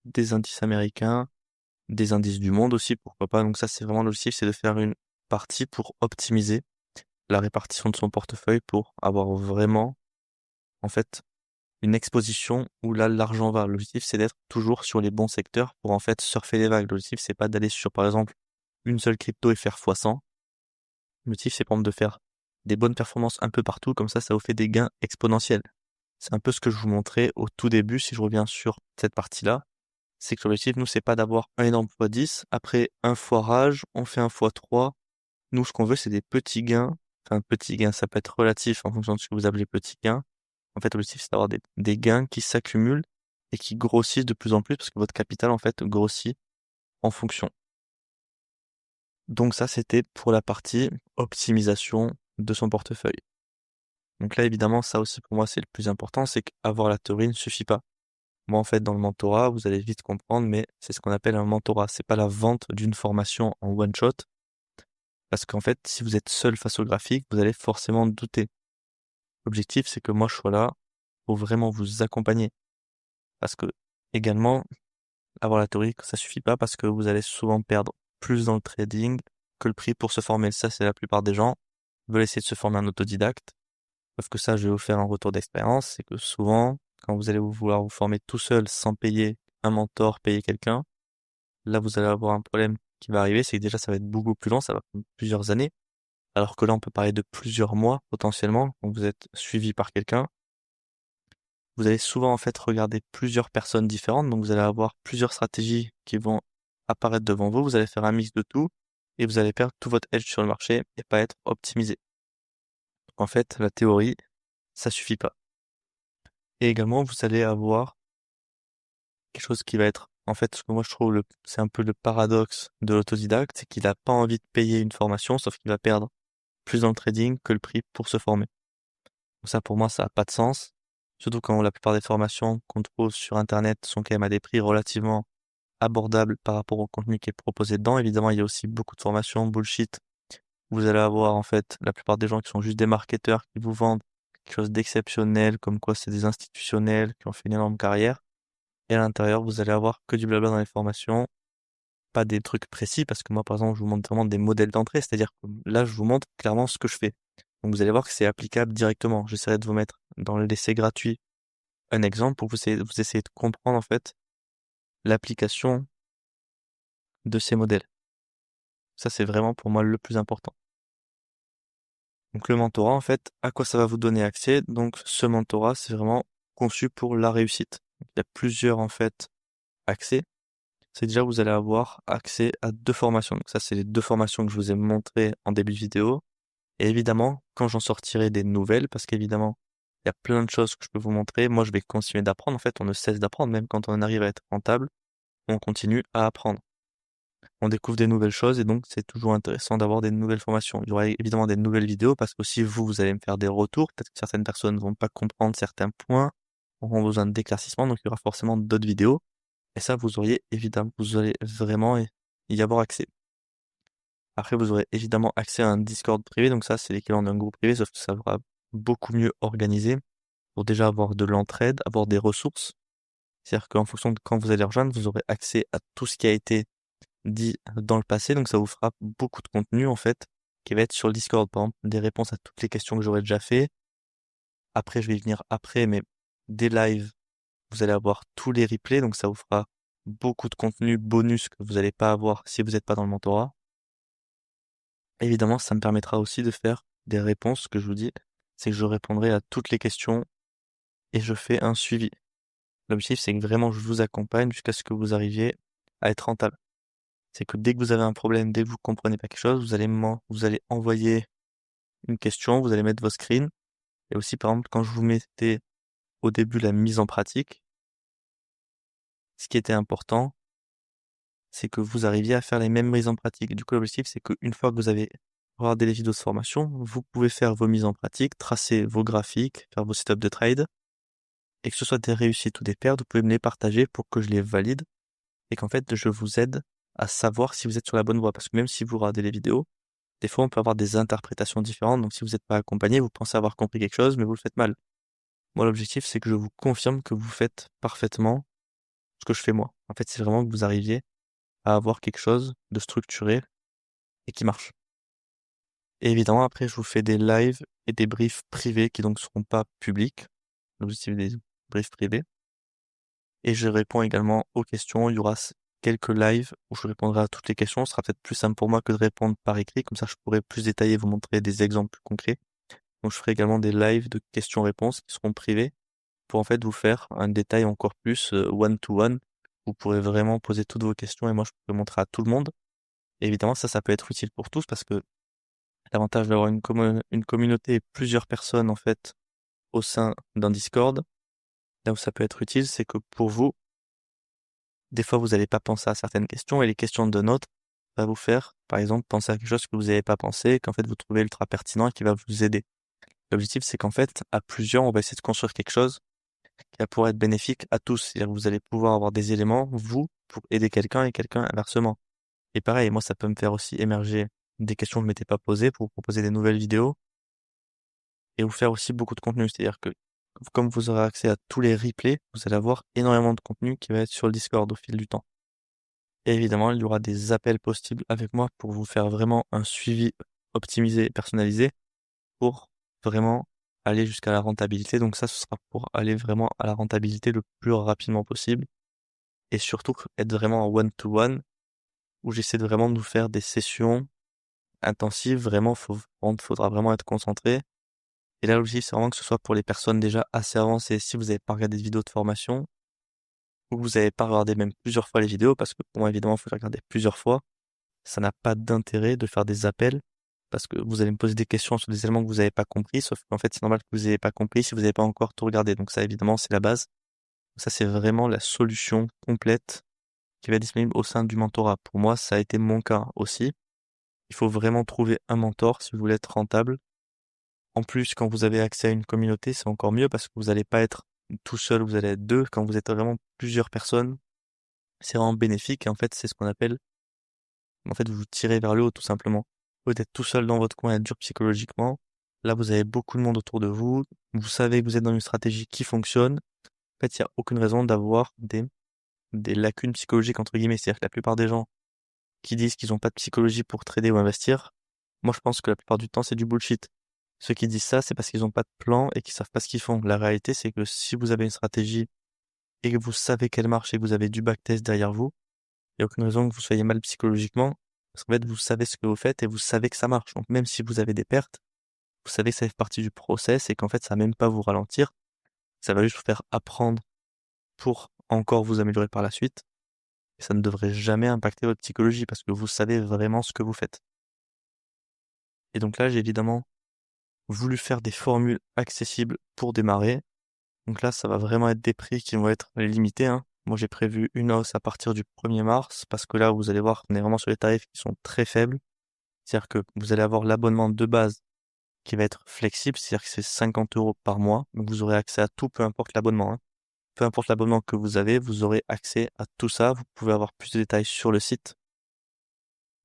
Speaker 1: des indices américains, des indices du monde aussi, pourquoi pas. Donc ça, c'est vraiment l'objectif, c'est de faire une partie pour optimiser la répartition de son portefeuille pour avoir vraiment, en fait, une exposition où là, l'argent va. L'objectif, c'est d'être toujours sur les bons secteurs pour, en fait, surfer les vagues. L'objectif, c'est pas d'aller sur, par exemple, une seule crypto et faire x100. L'objectif, c'est par exemple de faire des bonnes performances un peu partout, comme ça vous fait des gains exponentiels. C'est un peu ce que je vous montrais au tout début, si je reviens sur cette partie-là. C'est que l'objectif, nous, c'est pas d'avoir un énorme x10, après un foirage, on fait un x3. Nous, ce qu'on veut, c'est des petits gains. Enfin, petits gains, ça peut être relatif en fonction de ce que vous appelez petits gains. En fait, l'objectif, c'est d'avoir des gains qui s'accumulent et qui grossissent de plus en plus parce que votre capital, en fait, grossit en fonction. Donc ça, c'était pour la partie optimisation de son portefeuille. Donc là, évidemment, ça aussi, pour moi, c'est le plus important, c'est qu'avoir la théorie ne suffit pas. Moi, en fait, dans le mentorat, vous allez vite comprendre, mais c'est ce qu'on appelle un mentorat. C'est pas la vente d'une formation en one shot. Parce qu'en fait, si vous êtes seul face au graphique, vous allez forcément douter. L'objectif, c'est que moi, je sois là pour vraiment vous accompagner. Parce que, également, avoir la théorie, ça suffit pas parce que vous allez souvent perdre plus dans le trading que le prix pour se former. Ça, c'est la plupart des gens veulent essayer de se former en autodidacte. Sauf que ça, je vais vous faire un retour d'expérience. C'est que souvent, quand vous allez vouloir vous former tout seul sans payer un mentor, payer quelqu'un, là, vous allez avoir un problème qui va arriver. C'est que déjà, ça va être beaucoup plus long. Ça va prendre plusieurs années. Alors que là, on peut parler de plusieurs mois potentiellement, quand vous êtes suivi par quelqu'un. Vous allez souvent en fait regarder plusieurs personnes différentes, donc vous allez avoir plusieurs stratégies qui vont apparaître devant vous. Vous allez faire un mix de tout et vous allez perdre tout votre edge sur le marché et pas être optimisé. Donc, en fait, la théorie, ça suffit pas. Et également, vous allez avoir quelque chose qui va être, en fait, ce que moi je trouve c'est un peu le paradoxe de l'autodidacte, c'est qu'il a pas envie de payer une formation, sauf qu'il va perdre plus dans le trading que le prix pour se former. Donc ça, pour moi, ça a pas de sens. Surtout quand la plupart des formations qu'on trouve sur Internet sont quand même à des prix relativement abordables par rapport au contenu qui est proposé dedans. Évidemment, il y a aussi beaucoup de formations bullshit Vous allez avoir en fait la plupart des gens qui sont juste des marketeurs qui vous vendent quelque chose d'exceptionnel, comme quoi c'est des institutionnels qui ont fait une énorme carrière. Et à l'intérieur, vous allez avoir que du blabla dans les formations, pas des trucs précis, parce que moi, par exemple, je vous montre vraiment des modèles d'entrée, c'est-à-dire que là, je vous montre clairement ce que je fais. Donc vous allez voir que c'est applicable directement. J'essaierai de vous mettre dans l'essai gratuit un exemple pour que vous essayez de comprendre en fait l'application de ces modèles. Ça, c'est vraiment pour moi le plus important. Donc le mentorat, en fait, à quoi ça va vous donner accès? Donc ce mentorat, c'est vraiment conçu pour la réussite. Il y a plusieurs en fait accès. C'est déjà vous allez avoir accès à 2 formations. Donc ça, c'est les 2 formations que je vous ai montrées en début de vidéo. Et évidemment, quand j'en sortirai des nouvelles, parce qu'évidemment, il y a plein de choses que je peux vous montrer. Moi, je vais continuer d'apprendre. En fait, on ne cesse d'apprendre, même quand on arrive à être rentable, on continue à apprendre. On découvre des nouvelles choses et donc c'est toujours intéressant d'avoir des nouvelles formations. Il y aura évidemment des nouvelles vidéos parce que aussi vous allez me faire des retours. Peut-être que certaines personnes vont pas comprendre certains points, auront besoin d'éclaircissement, donc il y aura forcément d'autres vidéos. Et ça, vous auriez évidemment, vous allez vraiment y avoir accès. Après, vous aurez évidemment accès à un Discord privé, donc ça, c'est l'équivalent d'un groupe privé, sauf que ça sera beaucoup mieux organisé pour déjà avoir de l'entraide, avoir des ressources. C'est-à-dire qu'en fonction de quand vous allez rejoindre, vous aurez accès à tout ce qui a été dit dans le passé, donc ça vous fera beaucoup de contenu, en fait, qui va être sur le Discord. Par exemple, des réponses à toutes les questions que j'aurais déjà fait. Après, je vais y venir après, mais des lives, vous allez avoir tous les replays, donc ça vous fera beaucoup de contenu bonus que vous n'allez pas avoir si vous n'êtes pas dans le mentorat. Évidemment, ça me permettra aussi de faire des réponses. Ce que je vous dis, c'est que je répondrai à toutes les questions et je fais un suivi. L'objectif, c'est que vraiment je vous accompagne jusqu'à ce que vous arriviez à être rentable. C'est que dès que vous avez un problème, dès que vous comprenez pas quelque chose, vous allez envoyer une question, vous allez mettre vos screens. Et aussi, par exemple, quand je vous mettais au début la mise en pratique, ce qui était important, c'est que vous arriviez à faire les mêmes mises en pratique. Du coup, l'objectif, c'est qu'une fois que vous avez regardé les vidéos de formation, vous pouvez faire vos mises en pratique, tracer vos graphiques, faire vos setups de trade, et que ce soit des réussites ou des pertes, vous pouvez me les partager pour que je les valide, et qu'en fait, je vous aide à savoir si vous êtes sur la bonne voie. Parce que même si vous regardez les vidéos, des fois, on peut avoir des interprétations différentes, donc si vous n'êtes pas accompagné, vous pensez avoir compris quelque chose, mais vous le faites mal. Moi, l'objectif, c'est que je vous confirme que vous faites parfaitement ce que je fais moi. En fait, c'est vraiment que vous arriviez à avoir quelque chose de structuré et qui marche. Et évidemment, après, je vous fais des lives et des briefs privés qui donc seront pas publics. L'objectif des briefs privés. Et je réponds également aux questions. Il y aura quelques lives où je répondrai à toutes les questions. Ce sera peut-être plus simple pour moi que de répondre par écrit. Comme ça, je pourrai plus détailler, vous montrer des exemples plus concrets. Donc, je ferai également des lives de questions-réponses qui seront privés pour en fait vous faire un détail encore plus one-to-one. Vous pourrez vraiment poser toutes vos questions et moi, je pourrai montrer à tout le monde. Et évidemment, ça peut être utile pour tous parce que l'avantage d'avoir une communauté et plusieurs personnes en fait au sein d'un Discord, là où ça peut être utile, c'est que pour vous, des fois vous n'allez pas penser à certaines questions et les questions d'un autre va vous faire, par exemple, penser à quelque chose que vous n'avez pas pensé, qu'en fait vous trouvez ultra pertinent et qui va vous aider. L'objectif, c'est qu'en fait, à plusieurs, on va essayer de construire quelque chose qui va pouvoir être bénéfique à tous. C'est-à-dire que vous allez pouvoir avoir des éléments, vous, pour aider quelqu'un et quelqu'un inversement. Et pareil, moi, ça peut me faire aussi émerger des questions que je m'étais pas posées pour vous proposer des nouvelles vidéos et vous faire aussi beaucoup de contenu. C'est-à-dire que comme vous aurez accès à tous les replays, vous allez avoir énormément de contenu qui va être sur le Discord au fil du temps. Et évidemment, il y aura des appels possibles avec moi pour vous faire vraiment un suivi optimisé et personnalisé pour vraiment aller jusqu'à la rentabilité. Donc ça, ce sera pour aller vraiment à la rentabilité le plus rapidement possible et surtout être vraiment en one-to-one où j'essaie de vraiment nous faire des sessions intensives. Vraiment, faudra vraiment être concentré. Et là, l'objectif, c'est vraiment que ce soit pour les personnes déjà assez avancées. Si vous n'avez pas regardé de vidéos de formation, ou que vous n'avez pas regardé même plusieurs fois les vidéos, parce que pour moi, évidemment, il faut les regarder plusieurs fois, ça n'a pas d'intérêt de faire des appels, parce que vous allez me poser des questions sur des éléments que vous n'avez pas compris, sauf qu'en fait, c'est normal que vous n'ayez pas compris si vous n'avez pas encore tout regardé. Donc ça, évidemment, c'est la base. Ça, c'est vraiment la solution complète qui va être disponible au sein du mentorat. Pour moi, ça a été mon cas aussi. Il faut vraiment trouver un mentor si vous voulez être rentable. En plus, quand vous avez accès à une communauté, c'est encore mieux parce que vous n'allez pas être tout seul, vous allez être deux. Quand vous êtes vraiment plusieurs personnes, c'est vraiment bénéfique et en fait, c'est ce qu'on appelle, en fait, vous vous tirez vers le haut tout simplement. Au lieu d'être tout seul dans votre coin et être dur psychologiquement, là, vous avez beaucoup de monde autour de vous. Vous savez que vous êtes dans une stratégie qui fonctionne. En fait, il n'y a aucune raison d'avoir des lacunes psychologiques, entre guillemets. C'est-à-dire que la plupart des gens qui disent qu'ils n'ont pas de psychologie pour trader ou investir, moi, je pense que la plupart du temps, c'est du bullshit. Ceux qui disent ça, c'est parce qu'ils n'ont pas de plan et qu'ils savent pas ce qu'ils font. La réalité, c'est que si vous avez une stratégie et que vous savez qu'elle marche et que vous avez du backtest derrière vous, il n'y a aucune raison que vous soyez mal psychologiquement. Parce qu'en fait, vous savez ce que vous faites et vous savez que ça marche. Donc, même si vous avez des pertes, vous savez que ça fait partie du process et qu'en fait, ça va même pas vous ralentir. Ça va juste vous faire apprendre pour encore vous améliorer par la suite. Et ça ne devrait jamais impacter votre psychologie parce que vous savez vraiment ce que vous faites. Et donc là, j'ai évidemment voulu faire des formules accessibles pour démarrer. Donc là, ça va vraiment être des prix qui vont être limités, hein. Moi, j'ai prévu une hausse à partir du 1er mars parce que là, vous allez voir qu'on est vraiment sur des tarifs qui sont très faibles. C'est-à-dire que vous allez avoir l'abonnement de base qui va être flexible, c'est-à-dire que c'est 50 € par mois. Donc vous aurez accès à tout, peu importe l'abonnement, hein. Peu importe l'abonnement que vous avez, vous aurez accès à tout ça. Vous pouvez avoir plus de détails sur le site.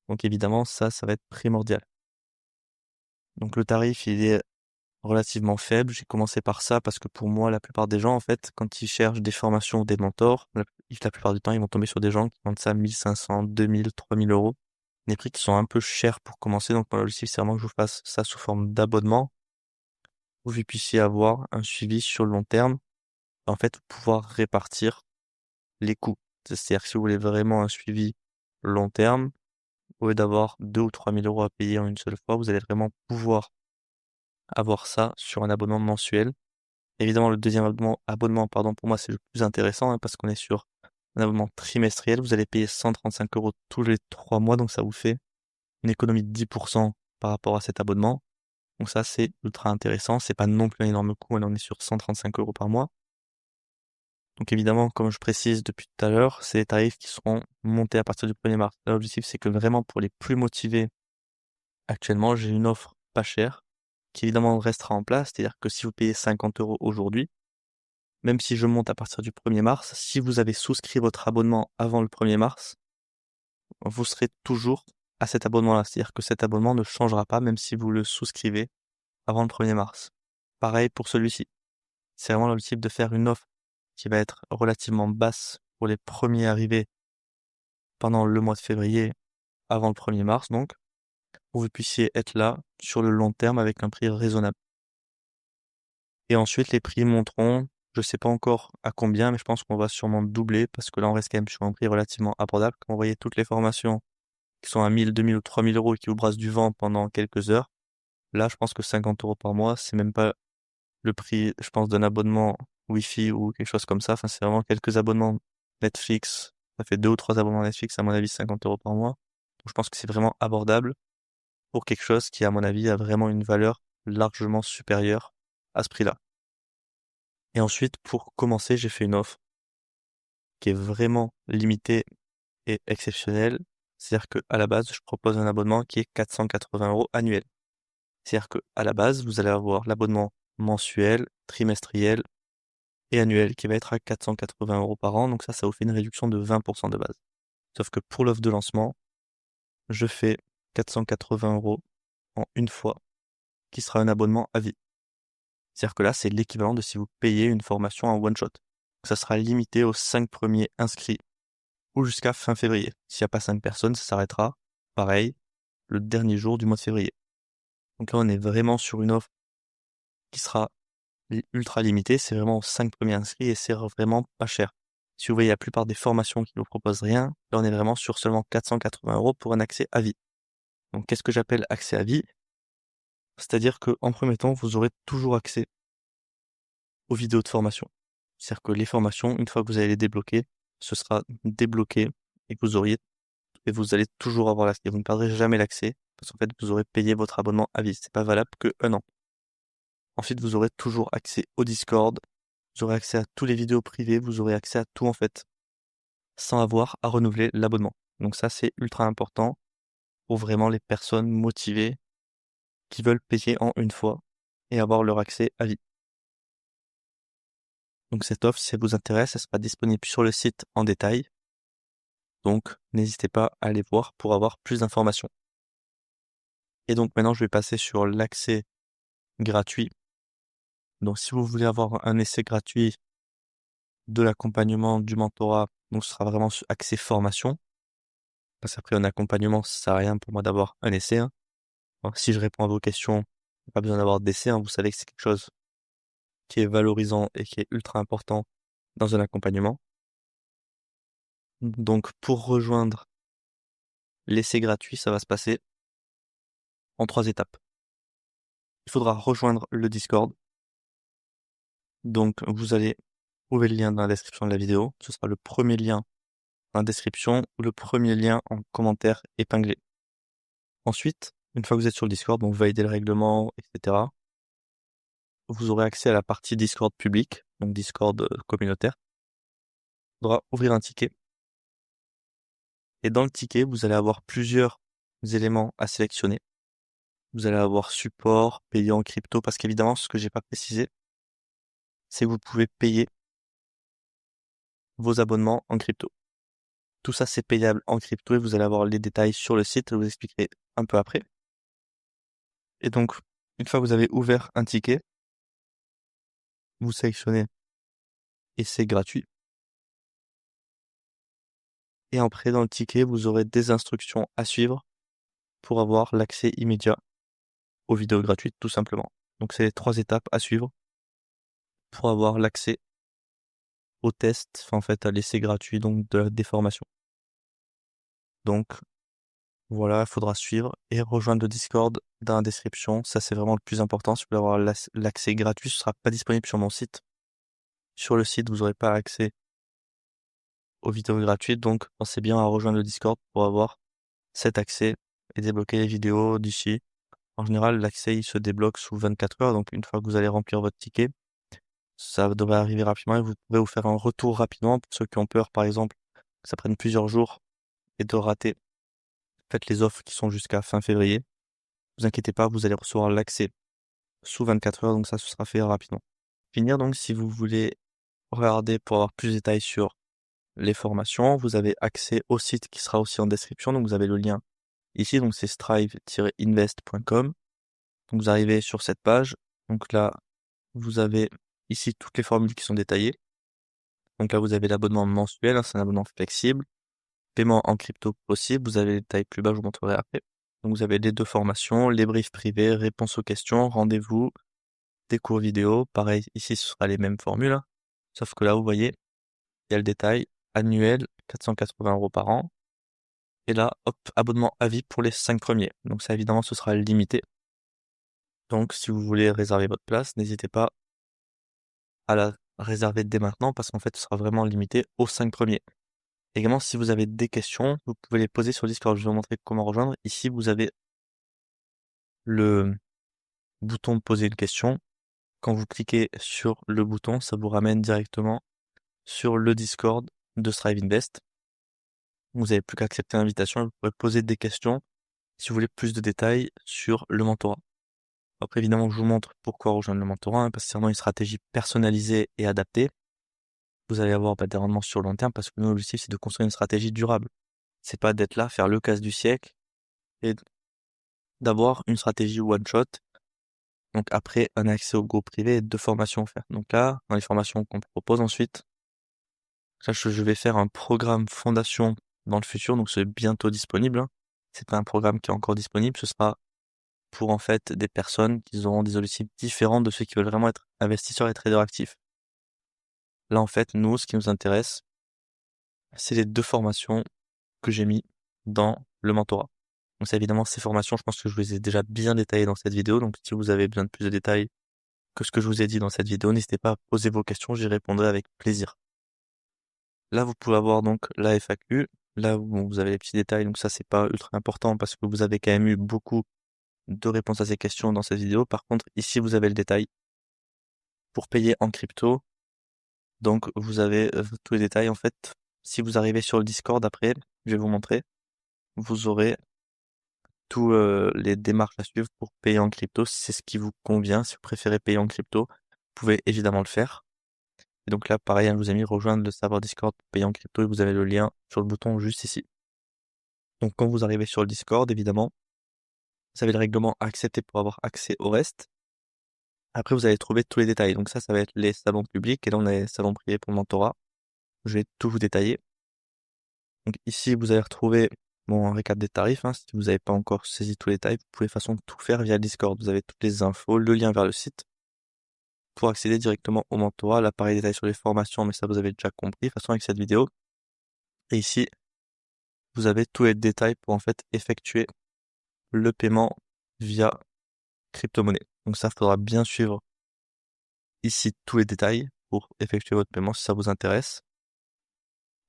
Speaker 1: Donc évidemment, ça va être primordial. Donc le tarif, il est relativement faible. J'ai commencé par ça parce que pour moi, la plupart des gens, en fait, quand ils cherchent des formations ou des mentors, la plupart du temps, ils vont tomber sur des gens qui vendent ça 1500, 2000, 3000 €. Des prix qui sont un peu chers pour commencer. Donc, mon objectif, c'est vraiment que je vous fasse ça sous forme d'abonnement où vous puissiez avoir un suivi sur le long terme. En fait, pouvoir répartir les coûts. C'est-à-dire que si vous voulez vraiment un suivi long terme, au lieu d'avoir 2 ou 3000 € à payer en une seule fois, vous allez vraiment pouvoir avoir ça sur un abonnement mensuel. Évidemment, le deuxième abonnement, pardon, pour moi, c'est le plus intéressant, hein, parce qu'on est sur un abonnement trimestriel. Vous allez payer 135 € tous les 3 mois, donc ça vous fait une économie de 10% par rapport à cet abonnement. Donc ça, c'est ultra intéressant. C'est pas non plus un énorme coût, on est sur 135 € par mois. Donc évidemment, comme je précise depuis tout à l'heure, c'est des tarifs qui seront montés à partir du 1er mars. L'objectif, c'est que vraiment pour les plus motivés, actuellement, j'ai une offre pas chère, qui évidemment restera en place. C'est-à-dire que si vous payez 50 € aujourd'hui, même si je monte à partir du 1er mars, si vous avez souscrit votre abonnement avant le 1er mars, vous serez toujours à cet abonnement-là. C'est-à-dire que cet abonnement ne changera pas, même si vous le souscrivez avant le 1er mars. Pareil pour celui-ci. C'est vraiment l'objectif de faire une offre qui va être relativement basse pour les premiers arrivés pendant le mois de février, avant le 1er mars donc, pour que vous puissiez être là sur le long terme avec un prix raisonnable. Et ensuite, les prix monteront, je sais pas encore à combien, mais je pense qu'on va sûrement doubler parce que là, on reste quand même sur un prix relativement abordable. Quand vous voyez toutes les formations qui sont à 1000, 2000 ou 3000 € et qui vous brassent du vent pendant quelques heures, là, je pense que 50 € par mois, c'est même pas le prix, je pense, d'un abonnement Wi-Fi ou quelque chose comme ça. Enfin, c'est vraiment quelques abonnements Netflix. Ça fait 2 ou 3 abonnements Netflix, à mon avis, 50 € par mois. Donc, je pense que c'est vraiment abordable pour quelque chose qui, à mon avis, a vraiment une valeur largement supérieure à ce prix-là. Et ensuite, pour commencer, j'ai fait une offre qui est vraiment limitée et exceptionnelle. C'est-à-dire que à la base, je propose un abonnement qui est 480 € annuel. C'est-à-dire que à la base, vous allez avoir l'abonnement mensuel, trimestriel et annuel qui va être à 480 € par an. Donc ça vous fait une réduction de 20% de base. Sauf que pour l'offre de lancement, je fais 480 € en une fois, qui sera un abonnement à vie. C'est-à-dire que là, c'est l'équivalent de si vous payez une formation en one shot. Ça sera limité aux 5 premiers inscrits ou jusqu'à fin février. S'il n'y a pas 5 personnes, ça s'arrêtera, pareil, le dernier jour du mois de février. Donc là, on est vraiment sur une offre qui sera ultra limitée. C'est vraiment aux 5 premiers inscrits et c'est vraiment pas cher. Si vous voyez la plupart des formations qui ne vous proposent rien, là, on est vraiment sur seulement 480 € pour un accès à vie. Donc, qu'est-ce que j'appelle accès à vie? C'est-à-dire qu'en premier temps, vous aurez toujours accès aux vidéos de formation. C'est-à-dire que les formations, une fois que vous allez les débloquer, ce sera débloqué et que vous allez toujours avoir l'accès. Vous ne perdrez jamais l'accès parce qu'en fait, vous aurez payé votre abonnement à vie. C'est pas valable que un an. Ensuite, vous aurez toujours accès au Discord. Vous aurez accès à tous les vidéos privées. Vous aurez accès à tout en fait, sans avoir à renouveler l'abonnement. Donc ça, c'est ultra important pour vraiment les personnes motivées qui veulent payer en une fois et avoir leur accès à vie. Donc cette offre, si elle vous intéresse, elle sera disponible sur le site en détail. Donc n'hésitez pas à aller voir pour avoir plus d'informations. Et donc maintenant, je vais passer sur l'accès gratuit. Donc si vous voulez avoir un essai gratuit de l'accompagnement, du mentorat, donc ce sera vraiment accès formation. Parce qu'après un accompagnement, ça sert à rien pour moi d'avoir un essai, hein. Alors, si je réponds à vos questions, pas besoin d'avoir d'essai, hein. Vous savez que c'est quelque chose qui est valorisant et qui est ultra important dans un accompagnement. Donc pour rejoindre l'essai gratuit, ça va se passer en 3 étapes. Il faudra rejoindre le Discord. Donc vous allez trouver le lien dans la description de la vidéo. Ce sera le premier lien dans la description ou le premier lien en commentaire épinglé. Ensuite, une fois que vous êtes sur le Discord, donc vous validez le règlement, etc. Vous aurez accès à la partie Discord public, donc Discord communautaire. Il faudra ouvrir un ticket. Et dans le ticket, vous allez avoir plusieurs éléments à sélectionner. Vous allez avoir support, payer en crypto, parce qu'évidemment, ce que j'ai pas précisé, c'est que vous pouvez payer vos abonnements en crypto. Tout ça, c'est payable en crypto et vous allez avoir les détails sur le site, je vous expliquerai un peu après. Et donc, une fois que vous avez ouvert un ticket, vous sélectionnez et c'est gratuit. Et après, dans le ticket, vous aurez des instructions à suivre pour avoir l'accès immédiat aux vidéos gratuites, tout simplement. Donc, c'est les 3 étapes à suivre pour avoir l'accès au test, en fait, à l'essai gratuit, donc de la déformation. Donc, voilà, il faudra suivre et rejoindre le Discord dans la description. Ça, c'est vraiment le plus important. Si vous voulez avoir l'accès gratuit, ce sera pas disponible sur mon site. Sur le site, vous n'aurez pas accès aux vidéos gratuites. Donc, pensez bien à rejoindre le Discord pour avoir cet accès et débloquer les vidéos d'ici. En général, l'accès, il se débloque sous 24 heures. Donc, une fois que vous allez remplir votre ticket, ça devrait arriver rapidement et vous pourrez vous faire un retour rapidement. Pour ceux qui ont peur, par exemple, que ça prenne plusieurs jours et de rater, faites les offres qui sont jusqu'à fin février. Vous inquiétez pas, vous allez recevoir l'accès sous 24 heures, donc ça, ce sera fait rapidement. Finir, donc, si vous voulez regarder pour avoir plus de détails sur les formations, vous avez accès au site qui sera aussi en description, donc vous avez le lien ici, donc c'est strive-invest.com. Donc vous arrivez sur cette page, donc là, vous avez ici toutes les formules qui sont détaillées. Donc là, vous avez l'abonnement mensuel, hein, c'est un abonnement flexible. Paiement en crypto possible, vous avez les détails plus bas, je vous montrerai après. Donc vous avez les 2 formations, les briefs privés, réponses aux questions, rendez-vous, des cours vidéo. Pareil, ici, ce sera les mêmes formules, hein. Sauf que là, vous voyez, il y a le détail annuel, 480 € par an. Et là, hop, abonnement à vie pour les 5 premiers. Donc ça, évidemment, ce sera limité. Donc si vous voulez réserver votre place, n'hésitez pas à la réserver dès maintenant parce qu'en fait, ce sera vraiment limité aux 5 premiers. Également, si vous avez des questions, vous pouvez les poser sur Discord. Je vais vous montrer comment rejoindre. Ici, vous avez le bouton poser une question. Quand vous cliquez sur le bouton, ça vous ramène directement sur le Discord de Strive Invest. Vous n'avez plus qu'à accepter l'invitation et vous pourrez poser des questions si vous voulez plus de détails sur le mentorat. Après, évidemment, je vous montre pourquoi rejoindre le mentorat, hein, parce que c'est vraiment une stratégie personnalisée et adaptée. Vous allez avoir des rendements sur le long terme parce que notre objectif, c'est de construire une stratégie durable. C'est pas d'être là, faire le casse du siècle et d'avoir une stratégie one shot. Donc après, un accès au groupe privé et 2 formations offertes. Donc là, dans les formations qu'on propose ensuite, sache que je vais faire un programme fondation dans le futur, donc c'est bientôt disponible, hein. C'est pas un programme qui est encore disponible, ce sera pour en fait des personnes qui auront des objectifs différents de ceux qui veulent vraiment être investisseurs et traders actifs. Là, en fait, nous, ce qui nous intéresse, c'est les 2 formations que j'ai mis dans le mentorat. Donc c'est évidemment ces formations, je pense que je vous les ai déjà bien détaillées dans cette vidéo. Donc si vous avez besoin de plus de détails que ce que je vous ai dit dans cette vidéo, n'hésitez pas à poser vos questions, j'y répondrai avec plaisir. Là, vous pouvez avoir donc la FAQ. Là, bon, vous avez les petits détails, donc ça, c'est pas ultra important parce que vous avez quand même eu beaucoup de réponses à ces questions dans cette vidéo. Par contre, ici, vous avez le détail pour payer en crypto. Donc, vous avez tous les détails. En fait, si vous arrivez sur le Discord après, je vais vous montrer, vous aurez tous les démarches à suivre pour payer en crypto. Si c'est ce qui vous convient, si vous préférez payer en crypto, vous pouvez évidemment le faire. Et donc là, pareil, hein, je vous ai mis rejoindre le serveur Discord pour payer en crypto et vous avez le lien sur le bouton juste ici. Donc quand vous arrivez sur le Discord, évidemment, Vous avez le règlement à accepter pour avoir accès au reste. Après, vous allez trouver tous les détails. Donc ça va être les salons publics et là, on a les salons privés pour le mentorat. Je vais tout vous détailler. Donc ici, vous allez retrouver mon récap des tarifs, hein. Si vous n'avez pas encore saisi tous les détails, vous pouvez de toute façon tout faire via le Discord. Vous avez toutes les infos, le lien vers le site pour accéder directement au mentorat. Là, pareil, détails sur les formations, mais ça, vous avez déjà compris, de toute façon, avec cette vidéo. Et ici, vous avez tous les détails pour en fait effectuer le paiement via crypto-monnaie. Donc ça, faudra bien suivre ici tous les détails pour effectuer votre paiement si ça vous intéresse.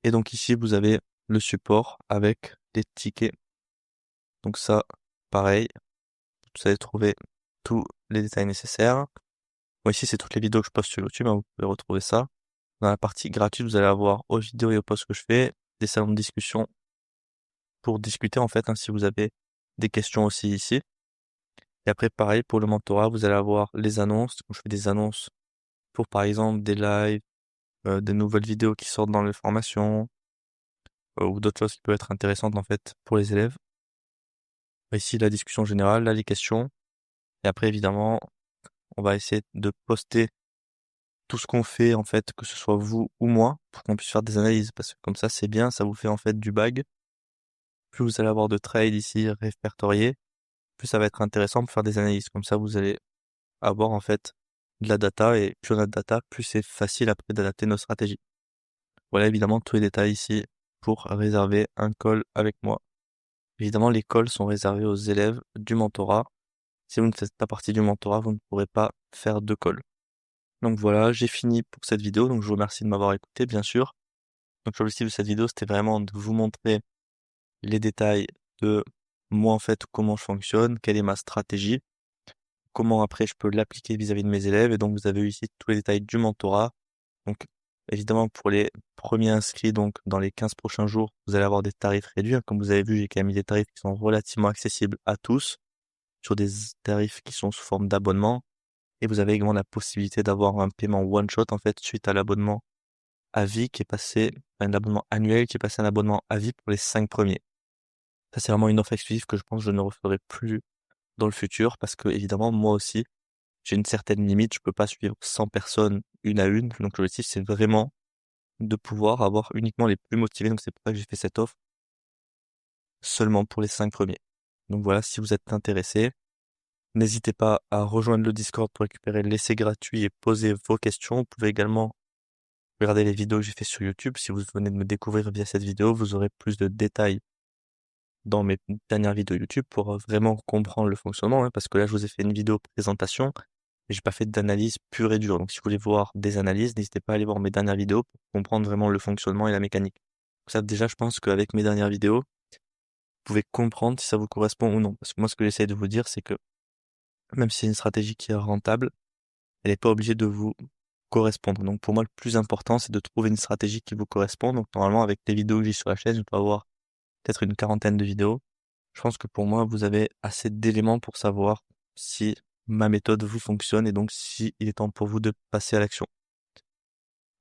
Speaker 1: Et donc ici, vous avez le support avec les tickets. Donc ça, pareil, vous allez trouver tous les détails nécessaires. Bon, ici, c'est toutes les vidéos que je poste sur YouTube, hein, vous pouvez retrouver ça. Dans la partie gratuite, vous allez avoir aux vidéos et aux posts que je fais, des salons de discussion pour discuter en fait, hein, si vous avez des questions aussi ici. Et après, pareil, pour le mentorat, vous allez avoir les annonces. Donc, je fais des annonces pour, par exemple, des lives, des nouvelles vidéos qui sortent dans les formations, ou d'autres choses qui peuvent être intéressantes, en fait, pour les élèves. Ici, la discussion générale, là, les questions. Et après, évidemment, on va essayer de poster tout ce qu'on fait, en fait, que ce soit vous ou moi, pour qu'on puisse faire des analyses. Parce que comme ça, c'est bien, ça vous fait, en fait, du bag. Plus vous allez avoir de trades ici répertoriés, plus ça va être intéressant pour faire des analyses. Comme ça, vous allez avoir en fait de la data et plus on a de data, plus c'est facile après d'adapter nos stratégies. Voilà évidemment tous les détails ici pour réserver un call avec moi. Évidemment, les calls sont réservés aux élèves du mentorat. Si vous ne faites pas partie du mentorat, vous ne pourrez pas faire de call. Donc voilà, j'ai fini pour cette vidéo. Donc je vous remercie de m'avoir écouté, bien sûr. Donc l'objectif de cette vidéo, c'était vraiment de vous montrer les détails de moi en fait, comment je fonctionne, quelle est ma stratégie, comment après je peux l'appliquer vis-à-vis de mes élèves. Et donc vous avez eu ici tous les détails du mentorat. Donc évidemment pour les premiers inscrits, donc dans les 15 prochains jours, vous allez avoir des tarifs réduits. Comme vous avez vu, j'ai quand même mis des tarifs qui sont relativement accessibles à tous, sur des tarifs qui sont sous forme d'abonnement. Et vous avez également la possibilité d'avoir un paiement one shot en fait suite à l'abonnement à vie qui est passé, un abonnement annuel qui est passé à un abonnement à vie pour les 5 premiers. Ça c'est vraiment une offre exclusive que je pense que je ne referai plus dans le futur parce que évidemment moi aussi j'ai une certaine limite, je peux pas suivre 100 personnes une à une. Donc l'objectif c'est vraiment de pouvoir avoir uniquement les plus motivés. Donc c'est pour ça que j'ai fait cette offre seulement pour les 5 premiers. Donc voilà, si vous êtes intéressé, n'hésitez pas à rejoindre le Discord pour récupérer l'essai gratuit et poser vos questions. Vous pouvez également regarder les vidéos que j'ai fait sur YouTube. Si vous venez de me découvrir via cette vidéo, vous aurez plus de détails dans mes dernières vidéos YouTube pour vraiment comprendre le fonctionnement, hein, parce que là je vous ai fait une vidéo présentation et j'ai pas fait d'analyse pure et dure. Donc si vous voulez voir des analyses, n'hésitez pas à aller voir mes dernières vidéos pour comprendre vraiment le fonctionnement et la mécanique. Donc ça déjà je pense qu'avec mes dernières vidéos, vous pouvez comprendre si ça vous correspond ou non. Parce que moi ce que j'essaie de vous dire c'est que même si c'est une stratégie qui est rentable, elle n'est pas obligée de vous correspondre. Donc pour moi le plus important c'est de trouver une stratégie qui vous correspond. Donc normalement avec les vidéos que j'ai sur la chaîne, je dois avoir peut-être une quarantaine de vidéos. Je pense que pour moi, vous avez assez d'éléments pour savoir si ma méthode vous fonctionne et donc si il est temps pour vous de passer à l'action.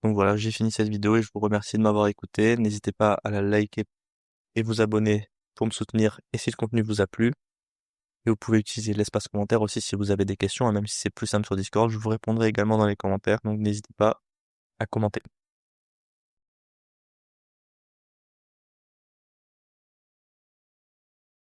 Speaker 1: Donc voilà, j'ai fini cette vidéo et je vous remercie de m'avoir écouté. N'hésitez pas à la liker et vous abonner pour me soutenir et si le contenu vous a plu. Et vous pouvez utiliser l'espace commentaire aussi si vous avez des questions, hein, même si c'est plus simple sur Discord, je vous répondrai également dans les commentaires, donc n'hésitez pas à commenter.